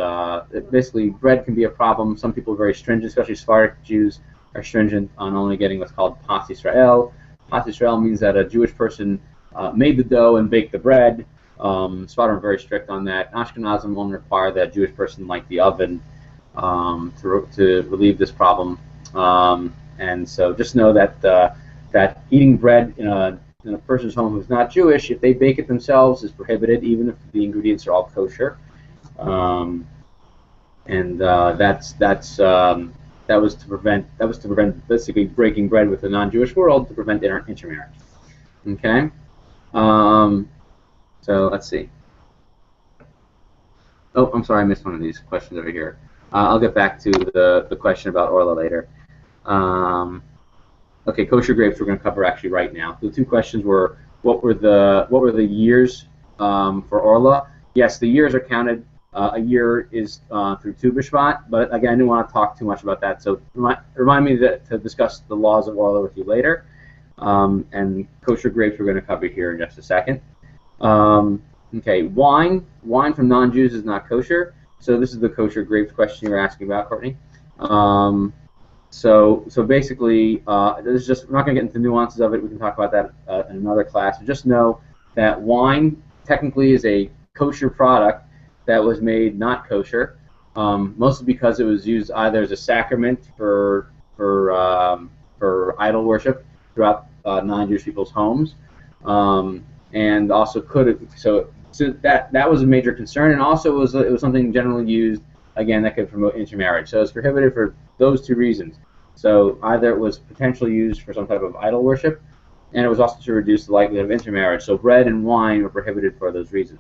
basically bread can be a problem. Some people are very stringent, especially Sephardic Jews are stringent on only getting what's called Pas Yisrael. Pas Yisrael means that a Jewish person made the dough and baked the bread. Sephardim are very strict on that. Ashkenazim only require that a Jewish person light the oven to relieve this problem. And so just know that eating bread in a person's home who's not Jewish, if they bake it themselves, is prohibited, even if the ingredients are all kosher. That was to prevent basically breaking bread with the non-Jewish world to prevent intermarriage. Okay. So let's see. Oh, I'm sorry, I missed one of these questions over here. I'll get back to the question about Orla later. Okay, kosher grapes we're going to cover actually right now. The two questions were what were the years for Orla? Yes, the years are counted. A year is through Tu B'Shvat, but again, I didn't want to talk too much about that. So remind me to discuss the laws of Orla with you later. And kosher grapes we're going to cover here in just a second. Okay, wine from non-Jews is not kosher. So this is the kosher grapes question you were asking about, Courtney. So basically, this is just, we're not going to get into the nuances of it. We can talk about that in another class. But just know that wine technically is a kosher product that was made not kosher, mostly because it was used either as a sacrament for idol worship throughout non-Jewish people's homes, and also so that was a major concern, and also it was something generally used again that could promote intermarriage. So it's prohibited for those two reasons. So either it was potentially used for some type of idol worship, and it was also to reduce the likelihood of intermarriage. So bread and wine were prohibited for those reasons.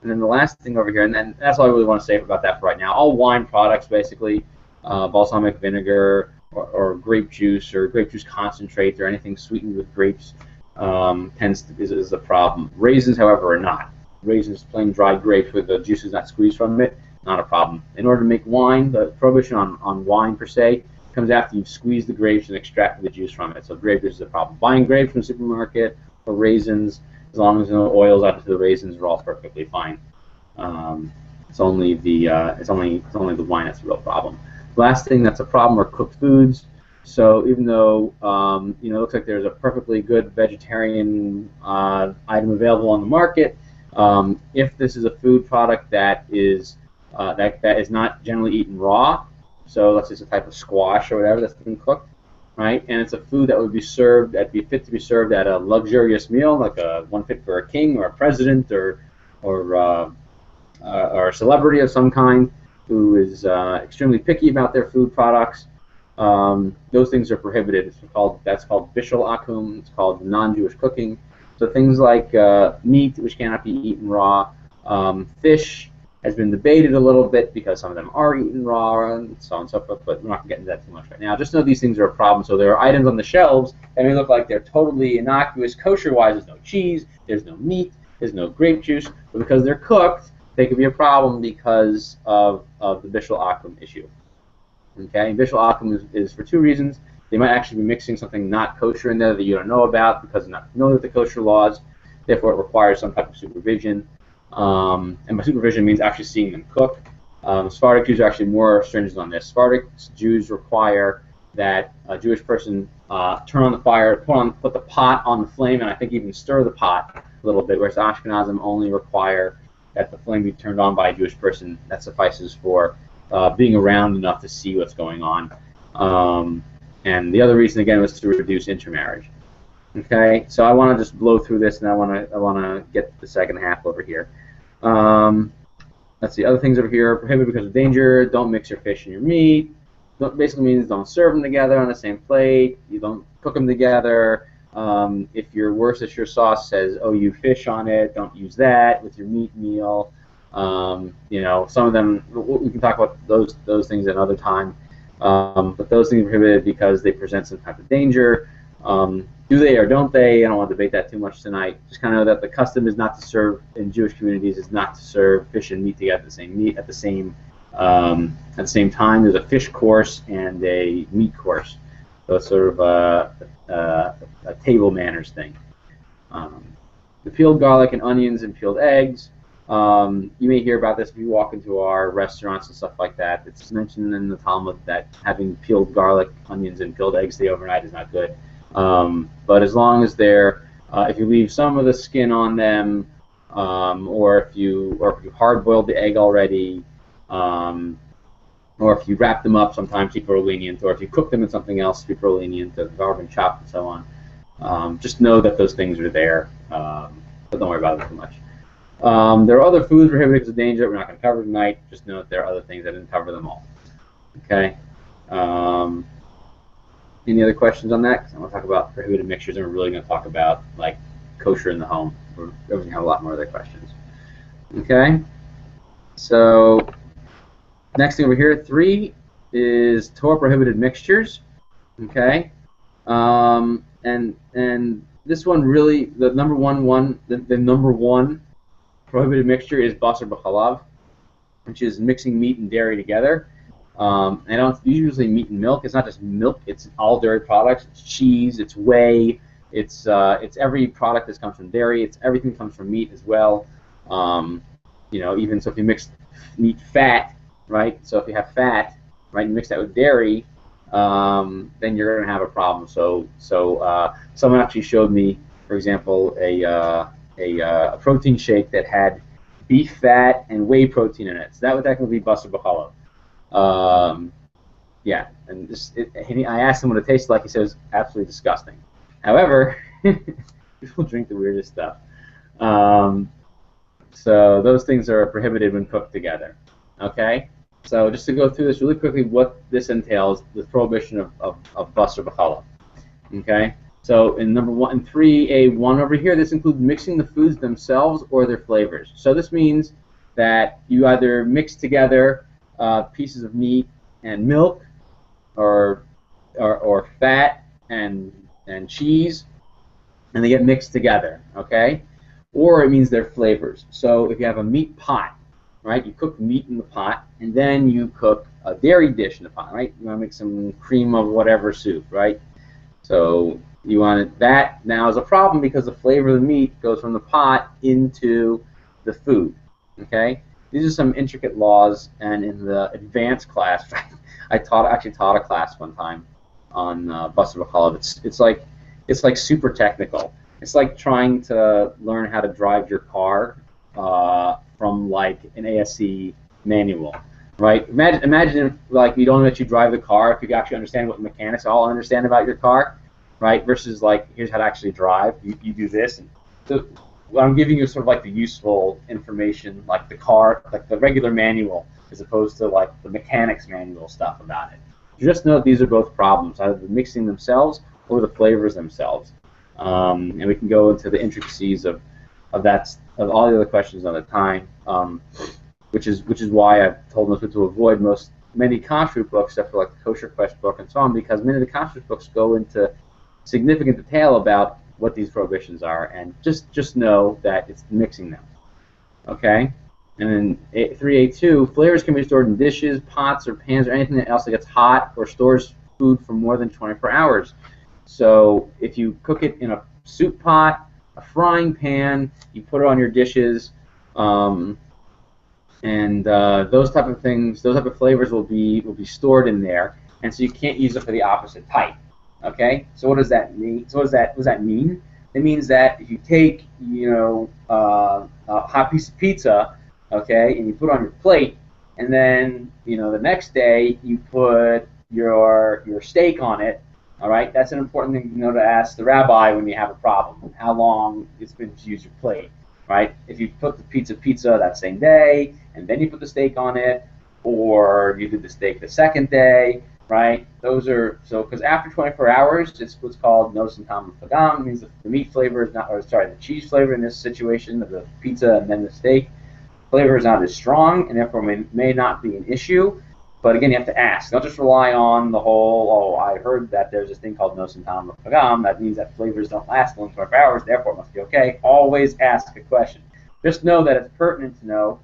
And then the last thing over here, and then that's all I really want to say about that for right now. All wine products, basically, balsamic vinegar or grape juice concentrate or anything sweetened with grapes is a problem. Raisins, however, are not. Raisins, plain dried grapes with the juices not squeezed from it, not a problem. In order to make wine, the prohibition on wine per se comes after you've squeezed the grapes and extracted the juice from it. So grape juice is a problem. Buying grapes from the supermarket or raisins, as long as no oils out to the raisins, are all perfectly fine. It's only the wine that's the real problem. Last thing that's a problem are cooked foods. So even though it looks like there's a perfectly good vegetarian item available on the market, if this is a food product that is not generally eaten raw, so let's say it's a type of squash or whatever that's been cooked, right? And it's a food that would be served, that'd be fit to be served at a luxurious meal, like one fit for a king or a president or a celebrity of some kind who is extremely picky about their food products. Those things are prohibited. That's called bishul akum. It's called non-Jewish cooking. So things like meat, which cannot be eaten raw, fish has been debated a little bit because some of them are eaten raw and so on and so forth, but we're not going to get into that too much right now. Just know these things are a problem. So there are items on the shelves that may look like they're totally innocuous kosher-wise. There's no cheese, there's no meat, there's no grape juice, but because they're cooked, they could be a problem because of the bishul akum issue. Okay, bishul akum is for two reasons. They might actually be mixing something not kosher in there that you don't know about because they're not familiar with the kosher laws. Therefore, it requires some type of supervision. And by supervision means actually seeing them cook. Sephardic Jews are actually more stringent on this. Sephardic Jews require that a Jewish person turn on the fire, put the pot on the flame, and I think even stir the pot a little bit, whereas Ashkenazim only require that the flame be turned on by a Jewish person. That suffices for being around enough to see what's going on. And the other reason, again, was to reduce intermarriage. Okay, so I want to just blow through this, and I want to get to the second half over here. Let's see, other things over here: prohibited because of danger. Don't mix your fish and your meat. Basically means don't serve them together on the same plate. You don't cook them together. If your Worcestershire sauce says "OU fish" on it, don't use that with your meat meal. Some of them we can talk about those things another time. But those things are prohibited because they present some type of danger. Do they or don't they? I don't want to debate that too much tonight. Just kind of know that the custom is not to serve in Jewish communities is not to serve fish and meat together at the same time. There's a fish course and a meat course, so it's sort of a table manners thing. The peeled garlic and onions and peeled eggs. You may hear about this if you walk into our restaurants and stuff like that. It's mentioned in the Talmud that having peeled garlic, onions, and peeled eggs stay overnight is not good. But as long as if you leave some of the skin on them, or if you hard-boiled the egg already, or if you wrap them up, sometimes people are lenient, or if you cook them in something else, people are lenient, garb and chop and so on. Just know that those things are there, but don't worry about it too much. There are other foods prohibited because of danger that we're not going to cover tonight. Just know that there are other things that didn't cover them all. Okay. Any other questions on that? Because I'm going to talk about prohibited mixtures, and we're really going to talk about like kosher in the home. We're going to have a lot more other questions. Okay. So next thing over here, 3 is Torah prohibited mixtures. Okay. And this one really, the number one prohibited mixture is basar b'chalav, which is mixing meat and dairy together. And I don't usually meat and milk. It's not just milk. It's all dairy products. It's cheese. It's whey. It's every product that comes from dairy. It's everything comes from meat as well. Even so, if you mix meat fat, right? So if you have fat, right, and mix that with dairy, then you're going to have a problem. So someone actually showed me, for example, a protein shake that had beef fat and whey protein in it. So that would technically be basar b'chalav. Yeah, and I asked him what it tasted like. He said it was absolutely disgusting. However, people drink the weirdest stuff. So those things are prohibited when cooked together. Okay? So just to go through this really quickly, what this entails, the prohibition of basar b'chalav. Okay? So in number 1 and 3A1 over here, this includes mixing the foods themselves or their flavors. So this means that you either mix together pieces of meat and milk, or fat and cheese, and they get mixed together. Okay? Or it means their flavors. So if you have a meat pot, right, you cook meat in the pot, and then you cook a dairy dish in the pot, right? You want to make some cream of whatever soup, right? So you want that now is a problem because the flavor of the meat goes from the pot into the food. Okay, these are some intricate laws, and in the advanced class, I actually taught a class one time on basar b'chalav. It's like super technical. It's like trying to learn how to drive your car from like an ASC manual, right? Imagine if like we don't let you drive the car if you actually understand what the mechanics all understand about your car, right? Versus like here's how to actually drive. You do this, and so I'm giving you sort of like the useful information, like the car, like the regular manual, as opposed to like the mechanics manual stuff about it. Just know that these are both problems, either the mixing themselves or the flavors themselves. And we can go into the intricacies of all the other questions on the time, which is why I've told most people to avoid many kosher books, except for like the Kosher Quest book and so on, because many of the kosher books go into significant detail about what these prohibitions are, and just know that it's mixing them. Okay, and then 3A2, flavors can be stored in dishes, pots, or pans, or anything else that gets hot or stores food for more than 24 hours. So if you cook it in a soup pot, a frying pan, you put it on your dishes, and those type of things, those type of flavors will be stored in there, and so you can't use it for the opposite type. Okay, so what does that mean? So what does that mean? It means that if you take a hot piece of pizza, okay, and you put it on your plate, and then the next day you put your steak on it. All right, that's an important thing to ask the rabbi when you have a problem. How long it's been to use your plate, right? If you put the pizza that same day, and then you put the steak on it, or you did the steak the second day, right? Those are because after 24 hours, it's what's called nosin tam pagam. It means the meat flavor is not, the cheese flavor in this situation of the pizza and then the steak flavor is not as strong, and therefore may not be an issue. But again, you have to ask. Don't just rely on the whole, I heard that there's this thing called nosin tam pagam. That means that flavors don't last more than 24 hours, therefore it must be okay. Always ask a question. Just know that it's pertinent to know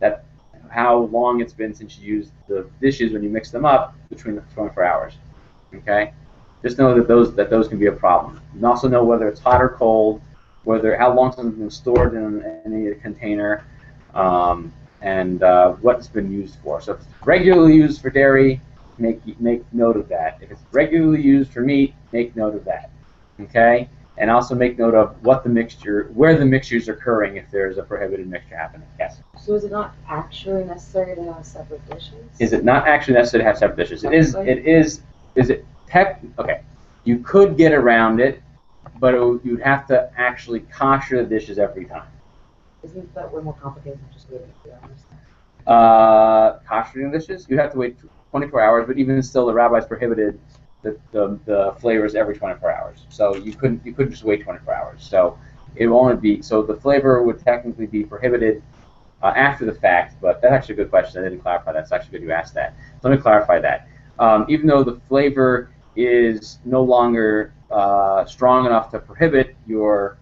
that how long it's been since you used the dishes when you mix them up between the 24 hours. Okay? Just know that those can be a problem. And also know whether it's hot or cold, how long something's been stored in any container, and what it's been used for. So if it's regularly used for dairy, make note of that. If it's regularly used for meat, make note of that. Okay? And also make note of where the mixture is occurring if there's a prohibited mixture happening. Yes? So is it not actually necessary to have separate dishes? Is it not actually necessary to have separate dishes? It is. Okay. You could get around it, but you'd have to actually kosher the dishes every time. Isn't that way more complicated than just waiting 2 hours? Koshering dishes, you'd have to wait 24 hours, but even still, the rabbis prohibited the flavors every 24 hours. So you couldn't just wait 24 hours. So it will only be, so the flavor would technically be prohibited after the fact, but that's actually a good question. I didn't clarify that. It's actually good you asked that. So let me clarify that. Even though the flavor is no longer strong enough to prohibit your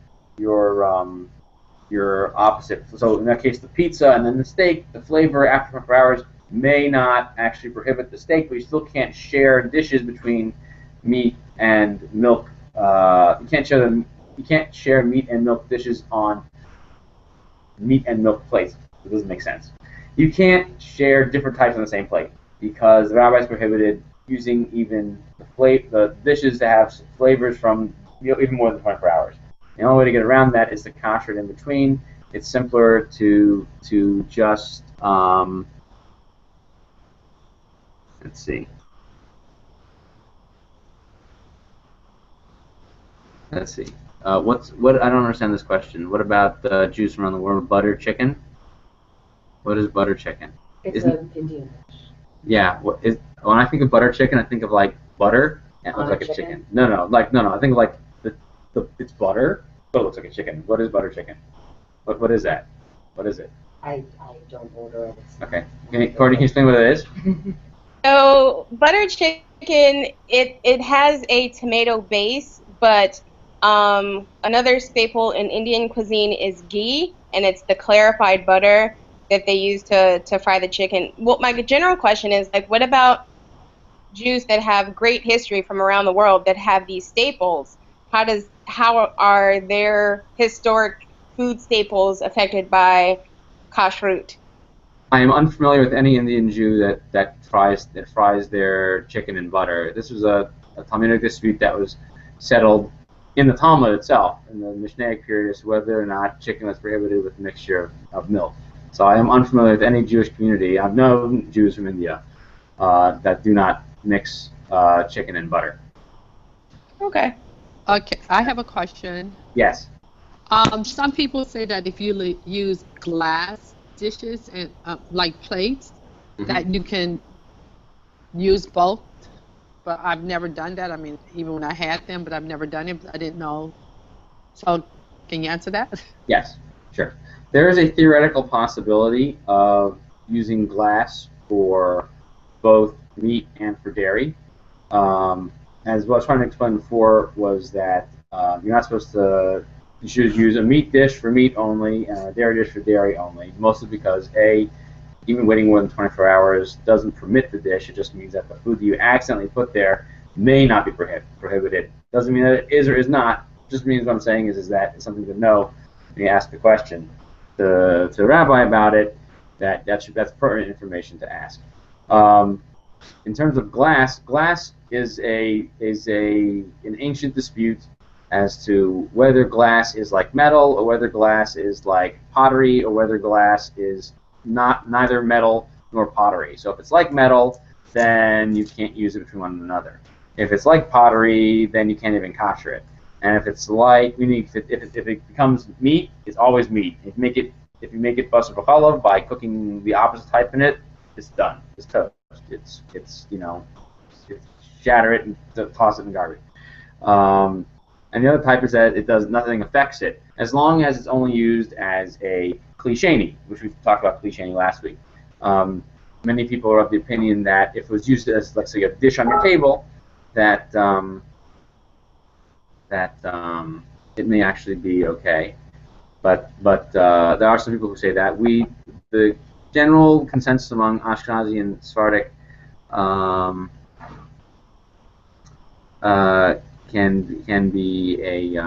opposite. So in that case, the pizza and then the steak, the flavor after 24 hours may not actually prohibit the steak, but you still can't share dishes between meat and milk. You can't share meat and milk dishes on meat and milk plates. It doesn't make sense. You can't share different types on the same plate because the rabbis prohibited using even the dishes to have flavors from even more than 24 hours. The only way to get around that is to kosher it in between. It's simpler to just let's see. Let's see. What? I don't understand this question. What about Jews from around the world? Butter chicken? What is butter chicken? It's an Indian dish. Yeah. When I think of butter chicken, I think of like butter and it looks like a chicken. No. I think of like it's butter, but it looks like a chicken. What is butter chicken? What is that? What is it? I don't order it. Okay. Courtney, can you explain what it is? So butter chicken, it has a tomato base, but another staple in Indian cuisine is ghee, and it's the clarified butter that they use to fry the chicken. Well, my general question is, like, what about Jews that have great history from around the world that have these staples? How are their historic food staples affected by kashrut? I am unfamiliar with any Indian Jew that fries their chicken in butter. This was a Talmudic dispute that was settled in the Talmud itself in the Mishnaic period as to whether or not chicken was prohibited with a mixture of milk. So I am unfamiliar with any Jewish community. I've known Jews from India that do not mix chicken and butter. Okay. Okay, I have a question. Yes. Some people say that if you use glass dishes and like plates, that you can use both. But I've never done that. I mean, even when I had them, but I've never done it. I didn't know. So, can you answer that? Yes, sure. There is a theoretical possibility of using glass for both meat and for dairy. As what I was trying to explain before was that you're not supposed to. You should use a meat dish for meat only and a dairy dish for dairy only. Mostly because even waiting more than 24 hours doesn't permit the dish. It just means that the food that you accidentally put there may not be prohibited. Doesn't mean that it is or is not. Just means what I'm saying is that it's something to know when you ask the question to a rabbi about it. That's pertinent information to ask. In terms of glass is an ancient dispute as to whether glass is like metal or whether glass is like pottery or whether glass is neither metal nor pottery. So if it's like metal, then you can't use it between one another. If it's like pottery, then you can't even kosher it. And if it's like if it becomes meat, it's always meat. If you make it basar v'chalav by cooking the opposite type in it, it's done. It's toast. It's shatter it and toss it in the garbage. And the other type is that nothing affects it as long as it's only used as a klisheni, which we talked about klisheni last week. Many people are of the opinion that if it was used as, let's say, a dish on your table, that it may actually be okay. But there are some people who say that. The general consensus among Ashkenazi and Sephardic can be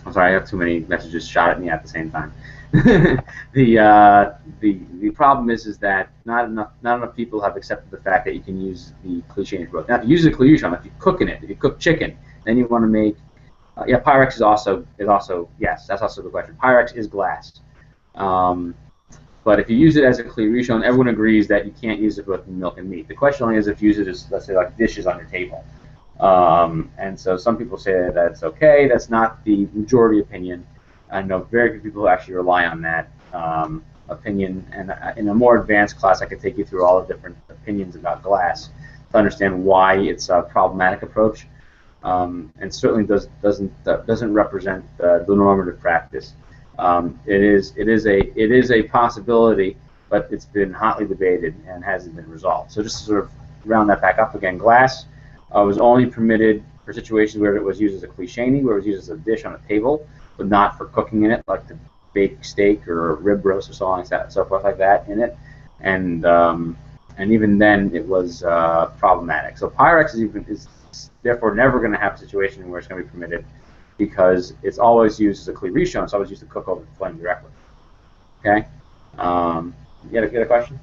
I'm sorry, I have too many messages shot at me at the same time. The problem is that not enough people have accepted the fact that you can use the klisheni for both. Now, if you use the klisheni, if you cook in it, if you cook chicken, then you want to make Pyrex is also yes, that's also the question. Pyrex is glass, but if you use it as a kli rishon, everyone agrees that you can't use it with milk and meat. The question only is if you use it as, let's say, like dishes on your table. And so some people say that it's okay. That's not the majority opinion. I know very few people who actually rely on that. opinion, and in a more advanced class, I could take you through all the different opinions about glass to understand why it's a problematic approach, and certainly doesn't represent the normative practice. It is a possibility, but it's been hotly debated and hasn't been resolved. So just to sort of round that back up again, glass was only permitted for situations where it was used as a cliché, where it was used as a dish on a table, but not for cooking in it, like to bake steak or rib roast or so on and so forth like that in it. And even then, it was problematic. So Pyrex is therefore never going to have a situation where it's going to be permitted, because it's always used as a kli rishon. It's always used to cook over the flame directly. Okay. You had a question?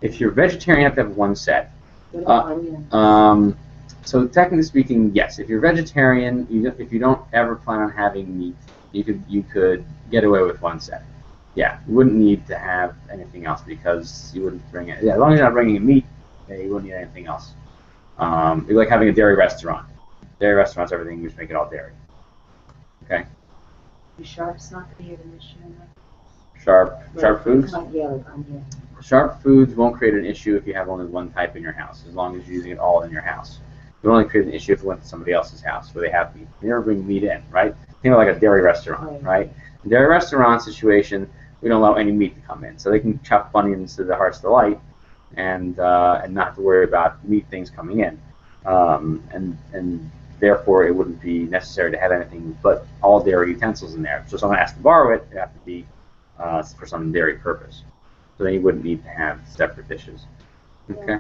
If you're vegetarian, you have to have one set. What about onions? So technically speaking, yes. If you're vegetarian, if you don't ever plan on having meat, you could get away with one set. Yeah, you wouldn't need to have anything else, because you wouldn't bring it. Yeah, as long as you're not bringing in meat, you wouldn't need anything else. It'd be like having a dairy restaurant. Dairy restaurants, everything, you just make it all dairy. Okay. Sharp's not going to be an issue. Sharp foods. Yeah, like onion. Sharp foods won't create an issue if you have only one type in your house, as long as you're using it all in your house. It will only create an issue if you went to somebody else's house where they have meat. You never bring meat in, right? Think of like a dairy restaurant, right? In a dairy restaurant situation, we don't allow any meat to come in, so they can chop onions to the heart's delight, and not have to worry about meat things coming in, and therefore it wouldn't be necessary to have anything but all dairy utensils in there. So if someone asks to borrow it, it have to be for some dairy purpose. So then you wouldn't need to have separate dishes. Okay.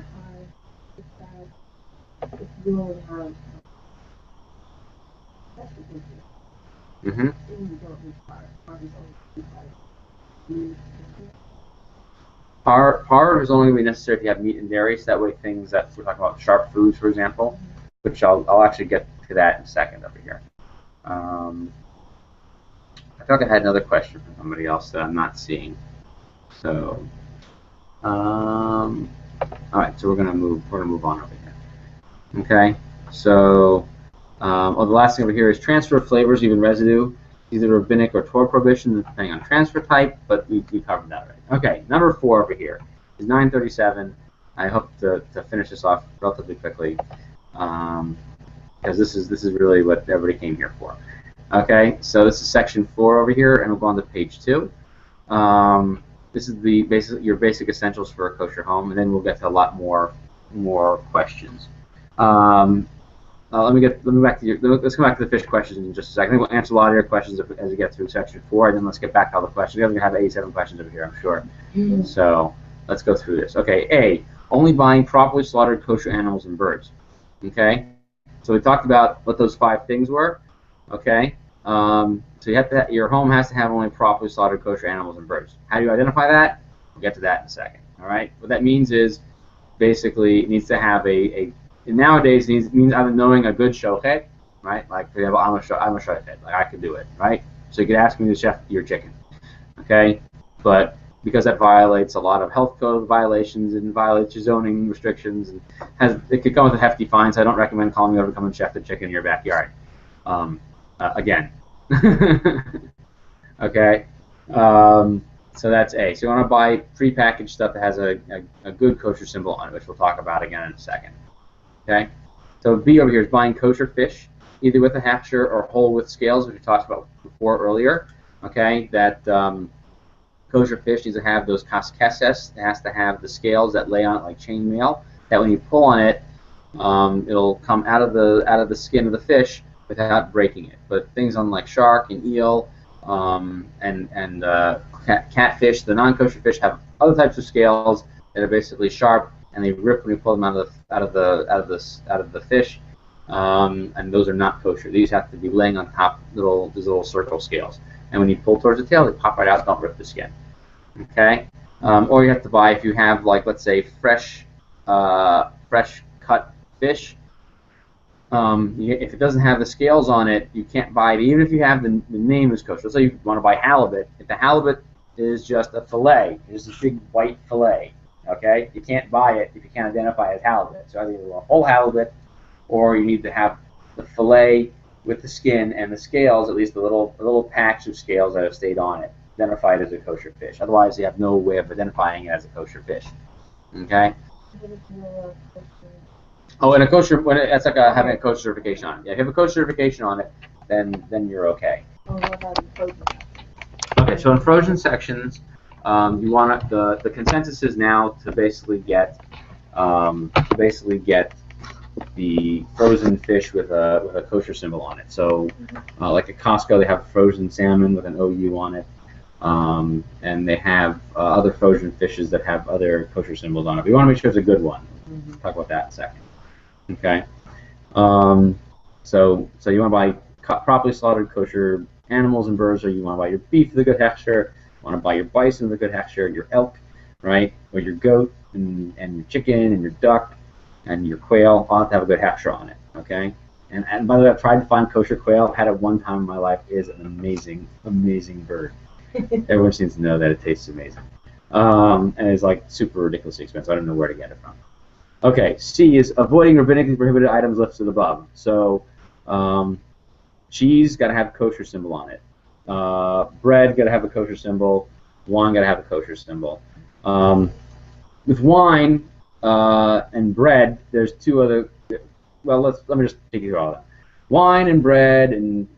If you only have Mm-hmm. Par is only going to be necessary if you have meat and dairy, so that way things that we're talking about, sharp foods, for example, which I'll actually get to that in a second over here. I thought I had another question from somebody else that I'm not seeing. So, all right, so we're gonna move on over here. Okay, so the last thing over here is transfer of flavors, even residue, either rabbinic or Torah prohibitions, depending on transfer type, but we covered that already. Okay, number 4 over here is 937. I hope to finish this off relatively quickly, because this is really what everybody came here for. Okay, so this is section 4 over here, and we'll go on to page 2. This is your basic essentials for a kosher home, and then we'll get to a lot more questions. Let's come back to the fish questions in just a second. I think we'll answer a lot of your questions as we get through section 4, and then let's get back to all the questions. We're going to have 87 questions over here, I'm sure. Mm-hmm. So let's go through this. Okay, A, only buying properly slaughtered kosher animals and birds. Okay, so we talked about what those 5 things were. Okay, so you have to your home has to have only properly slaughtered kosher animals and birds. How do you identify that? We'll get to that in a second. All right, what that means is basically it needs to have nowadays it means either knowing a good shochet, right? Like for example, I'm a shochet, like I could do it, right? So you could ask me to chef your chicken, okay? But because that violates a lot of health code violations and violates your zoning restrictions, and it could come with a hefty fine. So I don't recommend calling you over to come and chef the chicken in your backyard. Again, okay. So that's A. So you want to buy prepackaged stuff that has a good kosher symbol on it, which we'll talk about again in a second. Okay. So B over here is buying kosher fish, either with a hechsher or whole with scales, which we talked about before earlier. Okay. That kosher fish needs to have those kaskeses. It has to have the scales that lay on it like chainmail. That when you pull on it, it'll come out of the skin of the fish without breaking it. But things on like shark and eel and catfish, the non-kosher fish, have other types of scales that are basically sharp, and they rip when you pull them out of the fish, and those are not kosher. These have to be laying on top, these little circle scales, and when you pull towards the tail, they pop right out. Don't rip the skin. Okay, or you have to buy, if you have, like, let's say fresh cut fish. If it doesn't have the scales on it, you can't buy it, even if you have the name is kosher. Let's say you want to buy halibut. If the halibut is just a fillet, it's a big white fillet, okay, you can't buy it if you can't identify it as halibut. So either a whole halibut, or you need to have the fillet with the skin and the scales, at least a little patch of scales that have stayed on it, identify it as a kosher fish. Otherwise, you have no way of identifying it as a kosher fish. Okay. Oh, and a kosher, that's like having a kosher certification on it. Yeah, if you have a kosher certification on it, then you're okay. Oh, what about the frozen? Okay, so in frozen sections, you want the consensus is now to basically get the frozen fish with a kosher symbol on it. So, like at Costco, they have frozen salmon with an OU on it, and they have other frozen fishes that have other kosher symbols on it. But you want to make sure it's a good one. We'll talk about that in a second. Okay. So you want to buy properly slaughtered kosher animals and birds, or you want to buy your beef with a good hechsher, you want to buy your bison with a good hechsher, your elk, right, or your goat, and your chicken, and your duck, and your quail, all have to have a good hechsher on it, okay? And by the way, I've tried to find kosher quail. I've had it one time in my life. It is an amazing, amazing bird. Everyone seems to know that it tastes amazing. And it's like super ridiculously expensive. I don't know where to get it from. Okay, C is avoiding rabbinically prohibited items listed above. So, cheese got to have a kosher symbol on it. Bread got to have a kosher symbol. Wine got to have a kosher symbol. With wine and bread, there's two other. Well, let me just take you through all that. Wine and bread and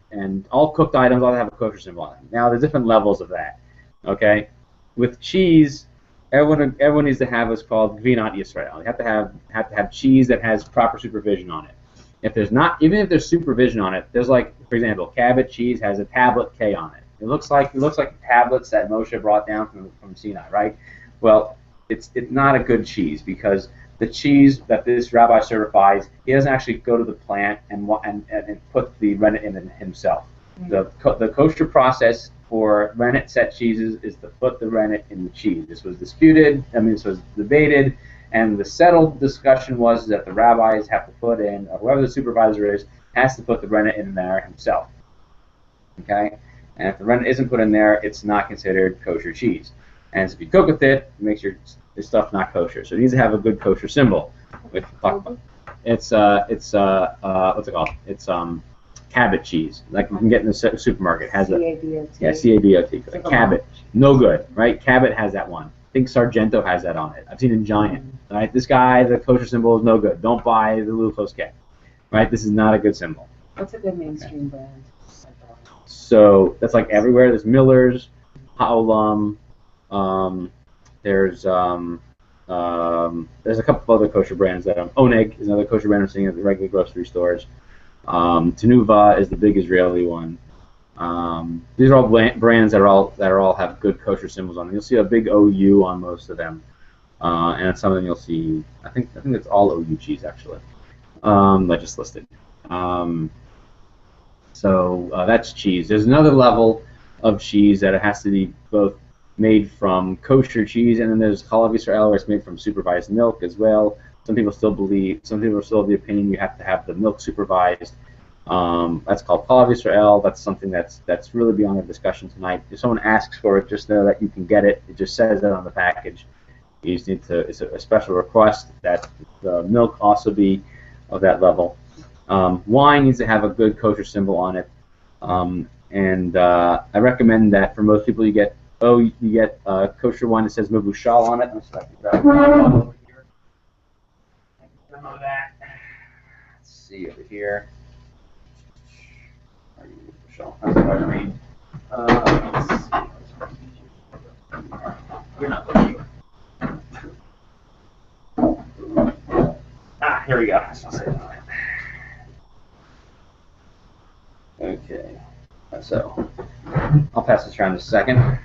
all cooked items all have a kosher symbol on them. Now, there's different levels of that. Okay, with cheese, everyone needs to have what's called Gvinat Yisrael. You have to have cheese that has proper supervision on it. If there's not, even if there's supervision on it, there's like, for example, Cabot cheese has a tablet K on it. It looks like tablets that Moshe brought down from Sinai, right? Well, it's not a good cheese because the cheese that this rabbi certifies, he doesn't actually go to the plant and put the rennet in himself. The kosher process for rennet set cheeses is to put the rennet in the cheese. This was disputed. This was debated. And the settled discussion was that the rabbis have to put in, or whoever the supervisor is, has to put the rennet in there himself. Okay? And if the rennet isn't put in there, it's not considered kosher cheese. And so if you cook with it, it makes your stuff not kosher. So it needs to have a good kosher symbol. It's what's it called? It's Cabot cheese, like you can get in the supermarket. It has C-A-B-O-T. Cabot, no good, right? Cabot has that one. I think Sargento has that on it. I've seen it in Giant. Right? This guy, the kosher symbol is no good. Don't buy the Glucose K. Right? This is not a good symbol. What's a good mainstream brand? So that's like everywhere. There's Miller's, Ha'olam. There's a couple of other kosher brands that Oneg is another kosher brand I'm seeing at the regular grocery stores. Tenuva is the big Israeli one. These are all brands that all have good kosher symbols on them. You'll see a big OU on most of them, and some of them you'll see. I think it's all OU cheese actually. I just listed. So that's cheese. There's another level of cheese that it has to be both made from kosher cheese, and then there's Chalav Yisrael where it's made from supervised milk as well. Some people still have the opinion you have to have the milk supervised. That's called Chalav Yisrael. That's something that's really beyond the discussion tonight. If someone asks for it, just know that you can get it. It just says it on the package. You just need to. It's a special request that the milk also be of that level. Wine needs to have a good kosher symbol on it, and I recommend that for most people you get kosher wine that says Mevushal on it. I'm just going to grab one over here. I can demo that. Let's see over here. Mevushal. That's what I read. Let's see. You're not looking. Here we go. Okay. So I'll pass this around in a second.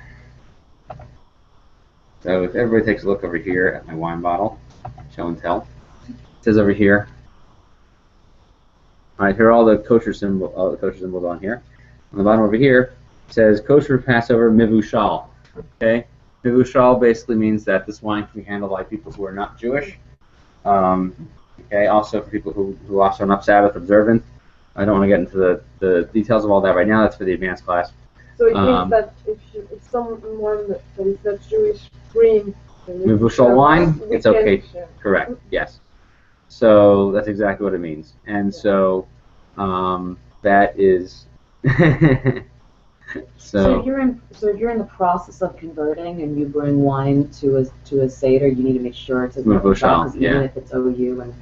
So if everybody takes a look over here at my wine bottle, show and tell. It says over here. All right, here are all the kosher symbols on here. On the bottom over here, it says kosher Passover Mevushal. Okay, Mevushal basically means that this wine can be handled by people who are not Jewish. Okay, also for people who also are not Sabbath observant. I don't want to get into the details of all that right now. That's for the advanced class. So it means that if someone that is not Jewish brings Mevushal wine, it's okay. Correct. Yes. So that's exactly what it means. And so that is. So if you're in the process of converting and you bring wine to a seder, you need to make sure it's because even if it's OU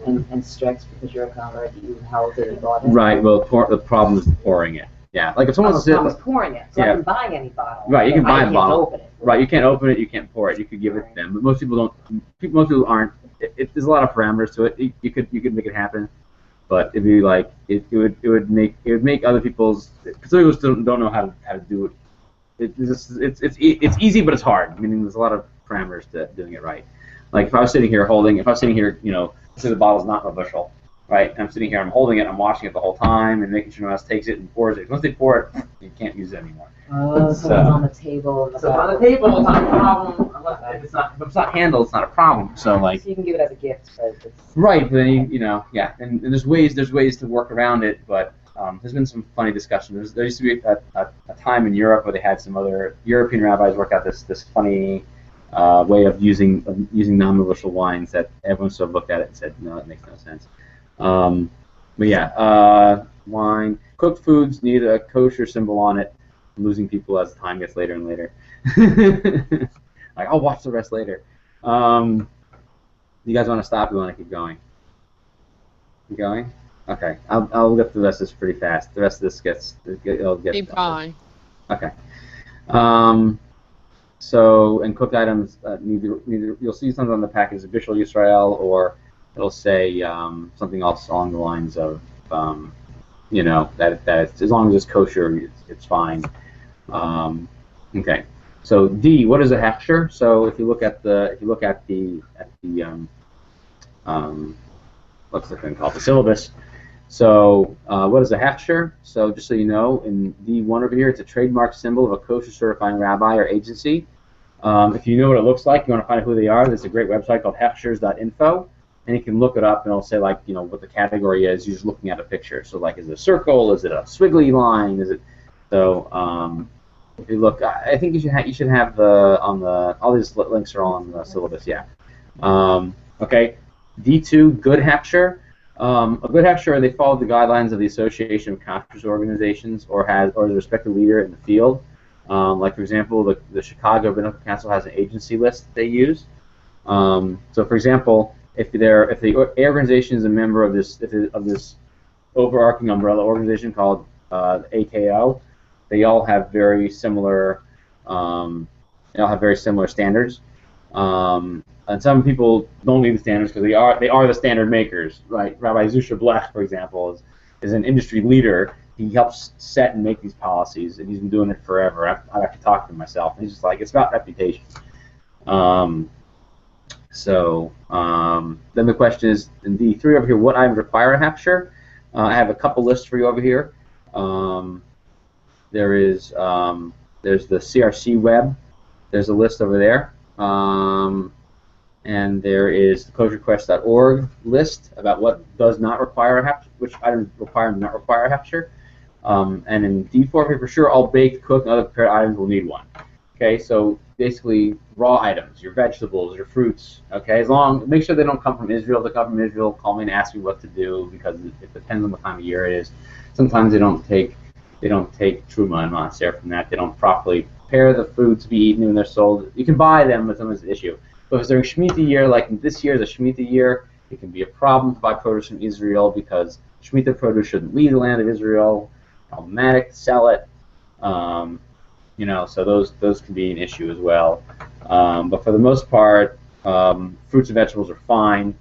and strict because you're a convert, you held it and bought it. Right. Well, the problem is pouring it. Yeah. Like if someone's pouring it, so I can buy any bottle. Right. You can buy a bottle. Open it. Right. You can't open it. You can't pour it. You could give it to them, but most people don't. Most people aren't. There's a lot of parameters to it. You could make it happen. But it'd be like it would make other people's, because some people don't know how to do it. It's easy, but it's hard. Meaning there's a lot of parameters to doing it right. Like if I was sitting here, say the bottle's not in a bushel, right? And I'm sitting here, I'm holding it, I'm watching it the whole time, and making sure no one else takes it and pours it. Once they pour it, you can't use it anymore. Oh, so it's on the table. So on the table, it's not a problem. If it's not handled, it's not a problem. So like. So you can give it as a gift, but it's right, but then and there's ways to work around it, but there's been some funny discussions. There used to be a time in Europe where they had some other European rabbis work out this funny way of using non-bushel wines that everyone sort of looked at it and said, no, that makes no sense. But yeah, wine, cooked foods need a kosher symbol on it. I'm losing people as time gets later and later. Like, I'll watch the rest later. You guys want to stop? You want to keep going? Keep going? Okay. I'll get through the rest of this pretty fast. The rest of this it'll get. Keep going. Okay. So, and cooked items you'll see something on the package, Bishul Yisrael, or it'll say something else along the lines of, that it's, as long as it's kosher, it's fine. Okay. So D, what is a hechsher? So if you look at the what's the thing called, the syllabus. So what is a hechsher? So just so you know, in D1 over here, it's a trademark symbol of a kosher certifying rabbi or agency. If you know what it looks like, you want to find out who they are, there's a great website called hechshers.info, and you can look it up and it'll say like, what the category is. You're just looking at a picture. So like, is it a circle? Is it a squiggly line? Is it so? If you look, I think you should have all these links are all on the syllabus. Yeah. Okay. D2, good hechsher. A good hechsher, they follow the guidelines of the Association of Kosher Organizations or the respective leader in the field. Like for example, the Chicago Rabbinic Council has an agency list that they use. So for example, if the organization is a member of this overarching umbrella organization called AKO, they all have very similar standards. And some people don't need the standards because they are the standard makers, right? Rabbi Zusha Blech, for example, is an industry leader. He helps set and make these policies, and he's been doing it forever. I've actually talked to him myself, and he's just like, it's about reputation. Then the question is, in D3 over here, what items require a hechsher? I have a couple lists for you over here. There's the CRC web. There's a list over there. And there is the kosherquest.org list about what does not require a hechsher, which items require and not require a hechsher. And in D4 for sure, all baked, cooked, and other prepared items will need one. Okay, so basically raw items, your vegetables, your fruits. Okay, make sure they don't come from Israel. If they come from Israel, call me and ask me what to do because it depends on what time of year it is. Sometimes they don't take truma and maaser from that. They don't properly prepare the food to be eaten when they're sold. You can buy them, but sometimes it's an issue. But if it's during Shemitah year, like this year is a Shemitah year, it can be a problem to buy produce from Israel because Shemitah produce shouldn't leave the land of Israel. Problematic to sell it. So those can be an issue as well. But for the most part, fruits and vegetables are fine,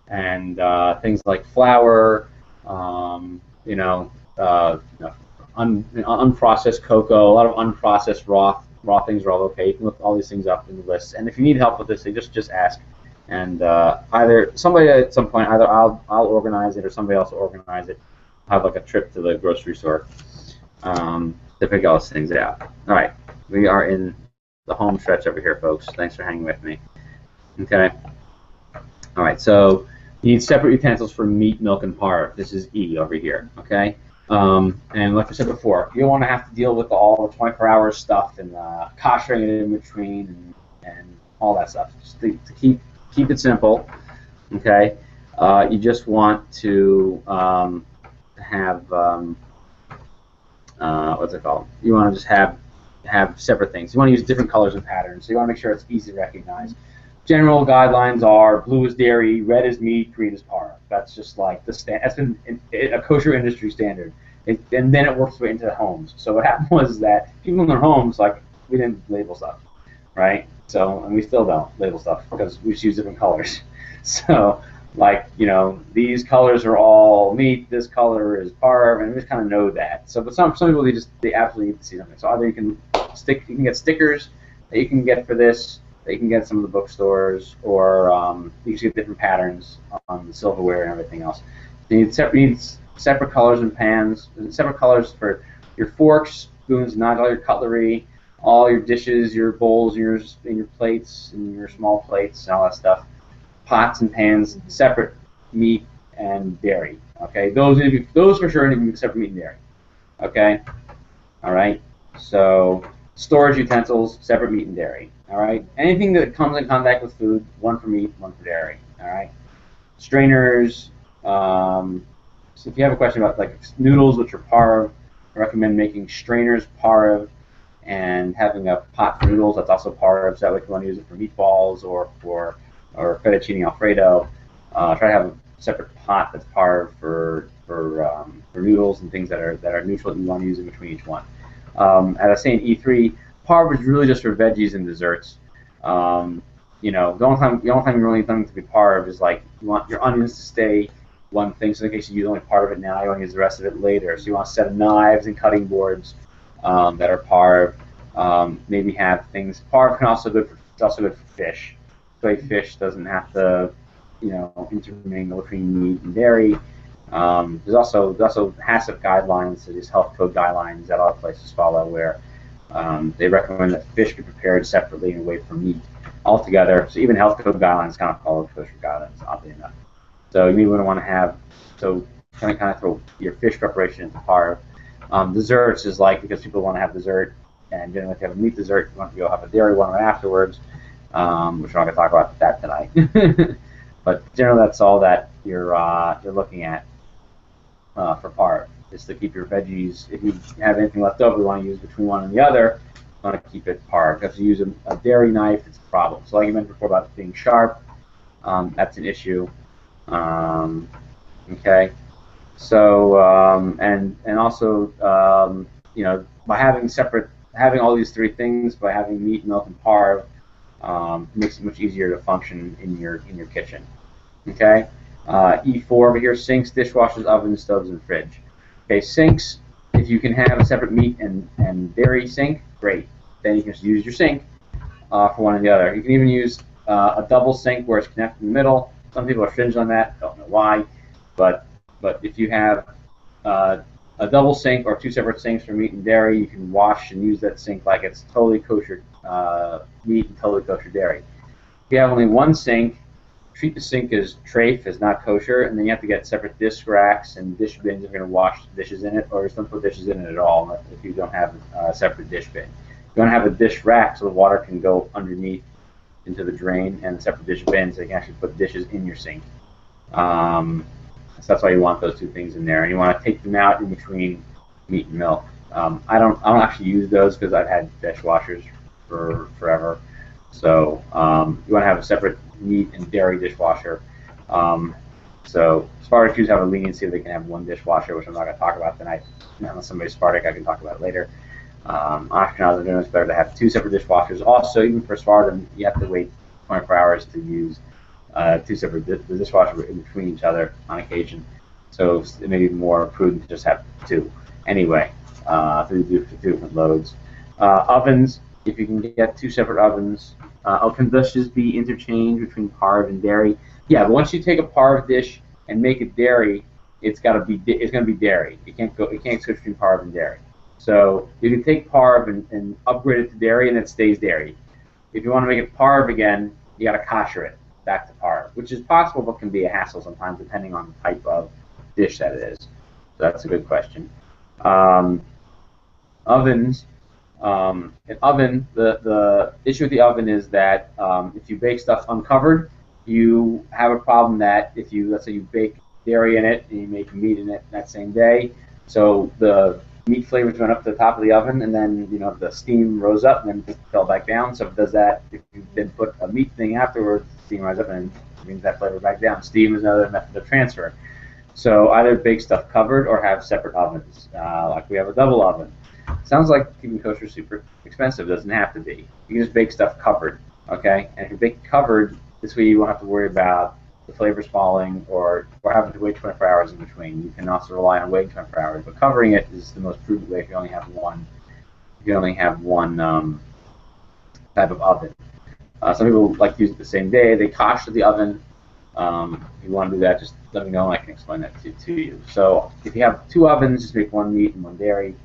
and things like flour, unprocessed cocoa, a lot of unprocessed raw things are all okay. You can look all these things up in the list, and if you need help with this, just ask. And either somebody at some point, either I'll organize it or somebody else will organize it. Have like a trip to the grocery store to pick all those things out. All right, we are in the home stretch over here, folks. Thanks for hanging with me. Okay. All right, so you need separate utensils for meat, milk, and parv. This is E over here. Okay. And like I said before, you don't want to have to deal with all the 24-hour stuff and koshering it in between and all that stuff. Just to keep it simple. Okay. You just want to have what's it called? You want to just have separate things. You want to use different colors and patterns. So you want to make sure it's easy to recognize. General guidelines are blue is dairy, red is meat, green is parv. That's just like the that's been a kosher industry standard. And then it works its way into the homes. So what happened was that people in their homes, like, we didn't label stuff, right? So, and we still don't label stuff because we just use different colors. So, like, you know, these colors are all meat, this color is parv, and we just kind of know that. So, but some people, they absolutely need to see something. So either you can get stickers that you can get for this, that you can get at some of the bookstores, or you can get different patterns on the silverware and everything else. You need separate colors and pans, and separate colors for your forks, spoons, not all your cutlery, all your dishes, your bowls, and your plates, and your small plates, and all that stuff. Pots and pans, separate meat and dairy. Okay, those for sure need to be separate meat and dairy. Okay, all right. So storage utensils, separate meat and dairy. All right. Anything that comes in contact with food, one for meat, one for dairy. All right. Strainers. So if you have a question about like noodles, which are parv, I recommend making strainers parv, and having a pot for noodles that's also parv. So that way, if you want to use it for meatballs or fettuccine alfredo, try to have a separate pot that's parv for noodles and things that are neutral that you want to use in between each one. As I say in E3, parv is really just for veggies and desserts. You know, the only time you really need something to be parv is like you want your onions to stay one thing, so in case you use only part of it now, you want to use the rest of it later. So you want a set of knives and cutting boards that are parv. Maybe have things. Parv can also good for fish. So fish doesn't have to, you know, intermingle between meat and dairy. There's also HACCP guidelines, so these health code guidelines that other places follow, where they recommend that fish be prepared separately and away from meat altogether. So even health code guidelines kind of follow kosher guidelines, oddly enough. So you would want to have, so kind of throw your fish preparation into parv. Desserts is like, because people want to have dessert, and generally if you have a meat dessert, you want to go have a dairy one right afterwards, which we're not going to talk about that tonight. But generally that's all that you're looking at for parv, is to keep your veggies. If you have anything left over you want to use between one and the other, you want to keep it parv. Because if you use a dairy knife, it's a problem. So like you mentioned before about it being sharp, that's an issue. Okay, so and also you know, by having all these three things, by having meat, milk, and parv, makes it much easier to function in your kitchen. Okay, E4 over here: sinks, dishwashers, ovens, stoves, and fridge. Okay, sinks. If you can have a separate meat and dairy sink, great. Then you can just use your sink for one or the other. You can even use a double sink where it's connected in the middle. Some people are stringent on that, don't know why, but if you have a double sink or two separate sinks for meat and dairy, you can wash and use that sink like it's totally kosher meat and totally kosher dairy. If you have only one sink, treat the sink as treif, as not kosher, and then you have to get separate dish racks and dish bins if you're going to wash dishes in it, or just don't put dishes in it at all if you don't have a separate dish bin. You want to have a dish rack so the water can go underneath into the drain, and a separate dish bin so you can actually put dishes in your sink. So that's why you want those two things in there, and you want to take them out in between meat and milk. I don't actually use those because I've had dishwashers for forever. So you want to have a separate meat and dairy dishwasher. So Spartak Jews have a leniency that they can have one dishwasher, which I'm not going to talk about tonight. Unless somebody's Spartak, I can talk about it later. Ashkenaz and it's better to have two separate dishwashers. Also, even for Spartan, you have to wait 24 hours to use two separate dishwashers in between each other on occasion. So it may be more prudent to just have two. Anyway, through two different loads. Ovens, if you can get two separate ovens. Can dishes be interchanged between parv and dairy? Yeah, but once you take a parv dish and make it dairy, it's going to be dairy. It can't switch between parv and dairy. So you can take parv and upgrade it to dairy, and it stays dairy. If you want to make it parv again, you got to kosher it back to parv, which is possible, but can be a hassle sometimes depending on the type of dish that it is. So that's a good question. Ovens. An oven. The issue with the oven is that if you bake stuff uncovered, you have a problem that if you, let's say you bake dairy in it, and you make meat in it that same day. So the meat flavors went up to the top of the oven, and then the steam rose up and then fell back down. So if it does that, if you then put a meat thing afterwards, the steam rises up and brings that flavor back down. Steam is another method of transfer. So either bake stuff covered or have separate ovens, like we have a double oven. Sounds like keeping kosher is super expensive. Doesn't have to be. You can just bake stuff covered, okay? And if you bake covered, this way you won't have to worry about the flavors falling or having to wait 24 hours in between. You can also rely on waiting 24 hours, but covering it is the most prudent way if you only have one. If you only have one type of oven. Some people like to use it the same day. They kosher the oven. If you want to do that, just let me know and I can explain that to you. So if you have two ovens, just make one meat and one dairy.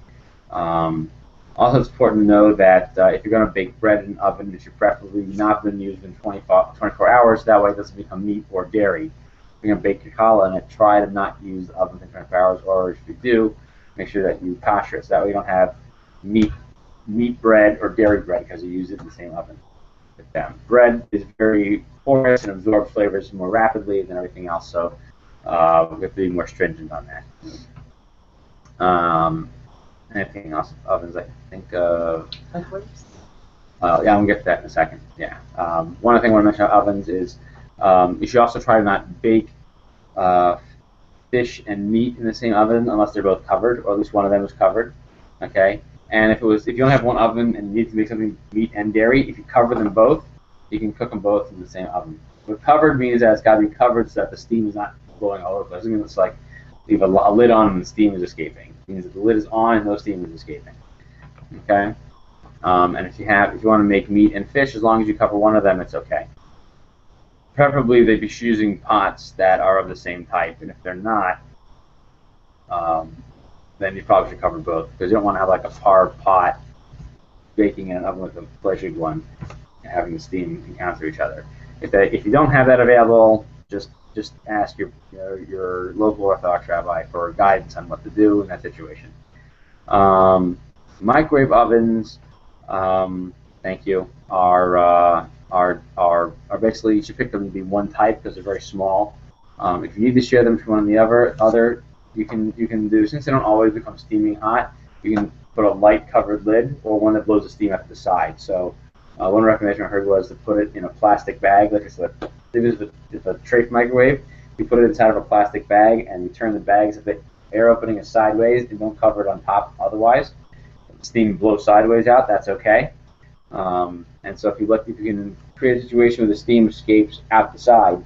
Also, it's important to know that if you're going to bake bread in an oven, it should preferably not be used in 24 hours. That way it doesn't become meat or dairy. If you're going to bake your challah in it, try to not use the oven for 24 hours, or if you do, make sure that you kosher it. So that way you don't have meat bread or dairy bread because you use it in the same oven. Bread is very porous and absorbs flavors more rapidly than everything else, so we have to be more stringent on that. Anything else? Ovens, I think. Microwaves? Yeah, I'm gonna get to that in a second. Yeah. One other thing I want to mention about ovens is you should also try to not bake fish and meat in the same oven unless they're both covered, or at least one of them is covered. Okay. And if you only have one oven and you need to make something meat and dairy, if you cover them both, you can cook them both in the same oven. What covered means that it's got to be covered so that the steam is not blowing all over the place. It means it's like leave a lid on and the steam is escaping. It means that the lid is on and no steam is escaping. Okay. And if you want to make meat and fish, as long as you cover one of them, it's okay. Preferably, they'd be using pots that are of the same type, and if they're not, then you probably should cover both because you don't want to have like a par pot baking in an oven with a fleshy one and having the steam encounter each other. If you don't have that available, just ask your local Orthodox rabbi for guidance on what to do in that situation. Microwave ovens, thank you, are basically you should pick them to be one type because they're very small. If you need to share them from one and the other, you can do, since they don't always become steaming hot, you can put a light covered lid or one that blows the steam out to the side. So one recommendation I heard was to put it in a plastic bag, like I said, if it's a trafe microwave, you put it inside of a plastic bag and you turn the bags if the air opening is sideways and don't cover it on top otherwise. If the steam blows sideways out, that's okay. And so if you can create a situation where the steam escapes out the side,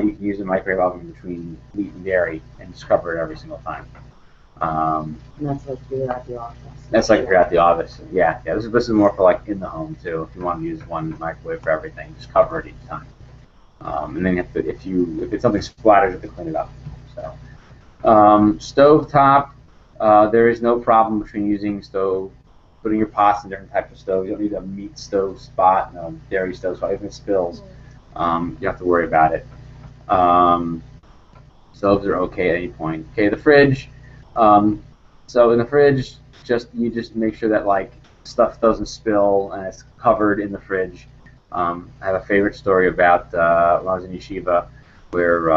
you can use a microwave oven between meat and dairy and just cover it every single time. And that's like you're at the office. That's like if you're at the office. Yeah. This is more for like in the home too. If you want to use one microwave for everything, just cover it each time. And then if it's something splatters, you have to clean it up. So stove top, there is no problem between using putting your pots in different types of stoves. You don't need a meat stove spot, no dairy stove spot. If it spills, you have to worry about it. Stoves are okay at any point. Okay, the fridge. So in the fridge, you just make sure that like stuff doesn't spill and it's covered in the fridge. I have a favorite story about when I was in yeshiva, where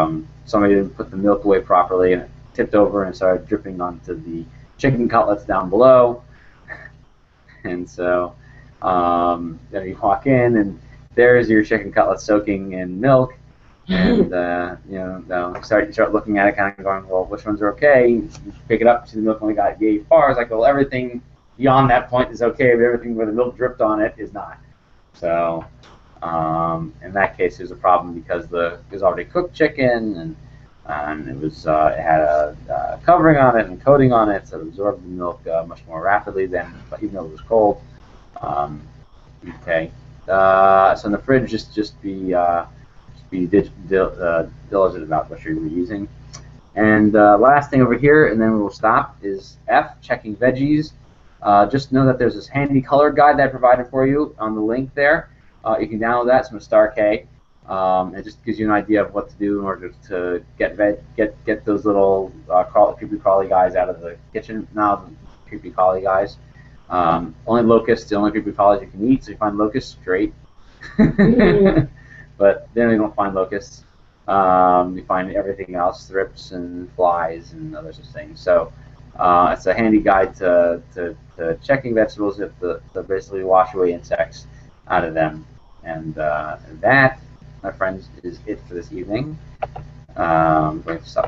somebody didn't put the milk away properly and it tipped over and started dripping onto the chicken cutlets down below. And so then you walk in and there's your chicken cutlet soaking in milk. And you start looking at it, kind of going, well, which ones are okay? You pick it up, see the milk only got yay far. It's like, well, everything beyond that point is okay, but everything where the milk dripped on it is not. So in that case, there's a problem because it was already cooked chicken, and it had a covering on it and coating on it, so it absorbed the milk much more rapidly than even though it was cold. Okay. So in the fridge, just be diligent about what you're using. And last thing over here, and then we will stop, is F, checking veggies. Just know that there's this handy color guide that I provided for you on the link there. You can download that. It's from Star K. It just gives you an idea of what to do in order to get those little creepy crawly guys out of the kitchen. Now, creepy crawly guys. Only locusts, the only creepy crawlies you can eat. So if you find locusts, great. But then we don't find locusts. You find everything else, thrips and flies and other such things. So it's a handy guide to checking vegetables if to basically wash away insects out of them. And that, my friends, is it for this evening. I'm going to stop